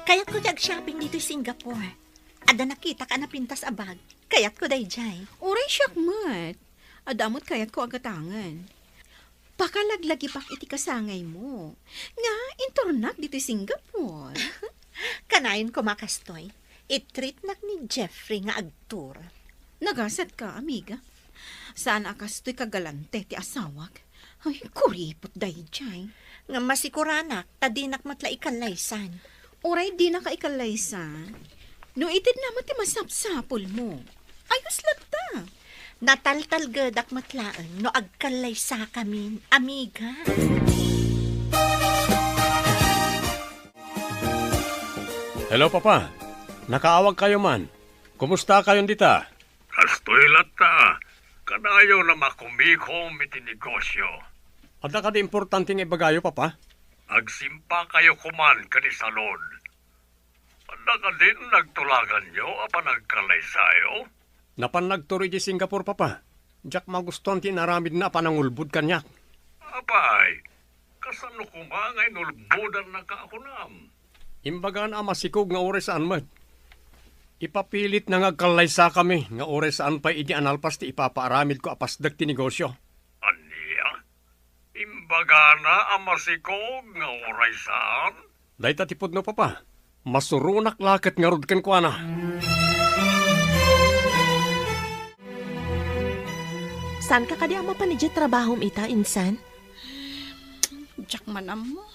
Kayat ko shopping dito sa Singapore. Ada nakita ka na pintas abag. Kayat ko dayjay. Uray siyak mat. Adamot kayat ko agatangan. Pakalaglagi pak iti kasangay mo. Nga, intornak dito Singapore. Kanayon ko makastoy. I-treat nak ni Jeffrey nga agtur. Nagasat ka, amiga. Saan akastoy kagalante ti asawag? Ay, kuripot dayjay. Nga masikuranak, tadinak matla ikalaysan. Uray di na kaikalaysan. No itid naman ti masapsapol mo. Ayos lang ta. Nataltalgadak matlaan no agkalaysa kami, amiga. Hello, Papa. Nakaawag kayo man. Kumusta kayong dita? Kastoy lata. Kanayo na makumikom iti negosyo. Ada ka di importanteng ibagayo, Papa? Agsimpa kayo kuman kani salon. Ada ka din nagtulagan nyo apa nagkalaysayo? Napan nagturi di Singapore, Papa. Jack magustuhan ti naramid na panangulbud kanyak. Apay, kasano kumangay nulbudan na kaakunam? Imbagaan masikog nga ore saan mat. Ipapilit na ngagkalaysa kami nga ore saan pa iti analpas ti ipapaaramid ko apasdag ti negosyo. Aniya? Imbaga na amasikog nga oray saan? Dahi tatipod no, Papa. Masurunak lakat nga rod kan kwa na. Saan ka kadi ama pa ni dya trabahom ita, insan? Jack manam mo.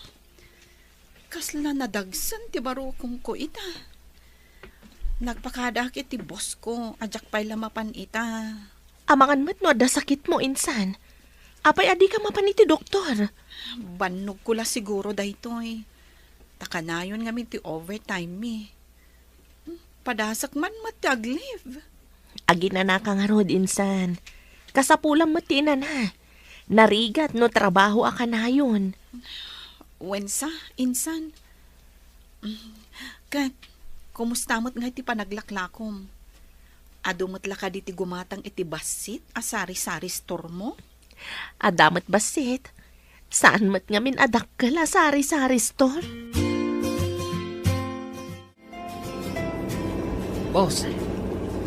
Kasla nadagsan ti barukong ko ita. Nagpakadakit ti boss ko, ajak pa'y lamapan ita. Amangan mo't no, ada sakit mo, insan. Apay adi ka mapan iti doktor. Banog ko la siguro daytoy. Takanayon nga ti overtime mi. Padasak man matag-leave. Agi na ka nga rod, insan. Kasapulang mati na na. Narigat no trabaho akanayon. Wensa, insan. Kat, kumusta mo't nga iti panaglaklakom? Adumot la ka di ti gumatang iti basit asari-sari store mo? Adamat basit. Saan mat nga min adak ka la sari-sari store? Boss,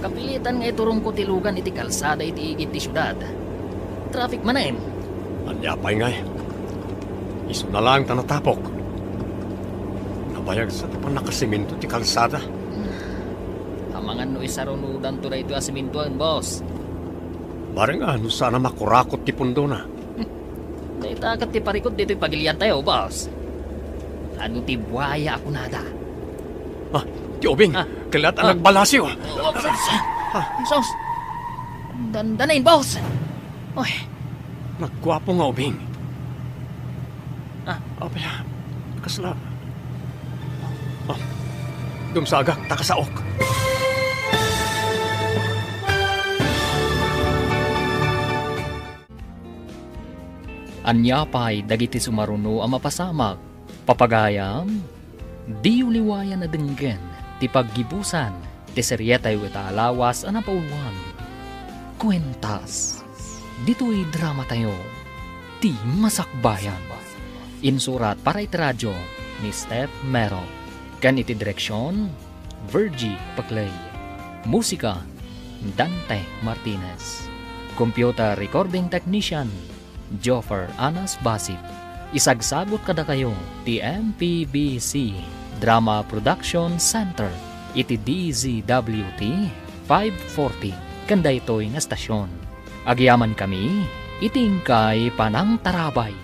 kapilitan nga iturong ko tilugan iti kalsada iti igit ti syudad. Traffic manaim. Anyapay nga iso na lang tanatapok. Nabayag sa tapan nakasiminto ti kalsada. Amangan no isarunudan to na ito asimintuan, boss. Barang ano sana makurakot ti pundo na. Naitakat ti parikot dito'y pagilian tayo, boss. Ano ti buhaya ako nada? Ah, ti Obing, kalat ang nagbalasyo. Sos, dandanain, boss. Oy, Nagkwapo nga Obing. Ah. Abaya, kasla. Dumsagak, takasaok. anyapay dagiti sumaruno ang mapasamak. Papagayam, di uliwayan na denggen, ti paggibusan, ti seryetay wita alawas ang napaulwan. Kwentas, dito'y drama tayo, ti masakbayan. Insurat para iti radyo ni Steph Mero. Kan iti direksyon, Virgie Paclay. Musika, Dante Martinez. Computer recording technician, Joffer Anas Basit. Isagsagot kada kayo ti MPBC Drama Production Center iti DZWT 540 kanda ito'y nga stasyon. Agyaman kami itingkay panang tarabay.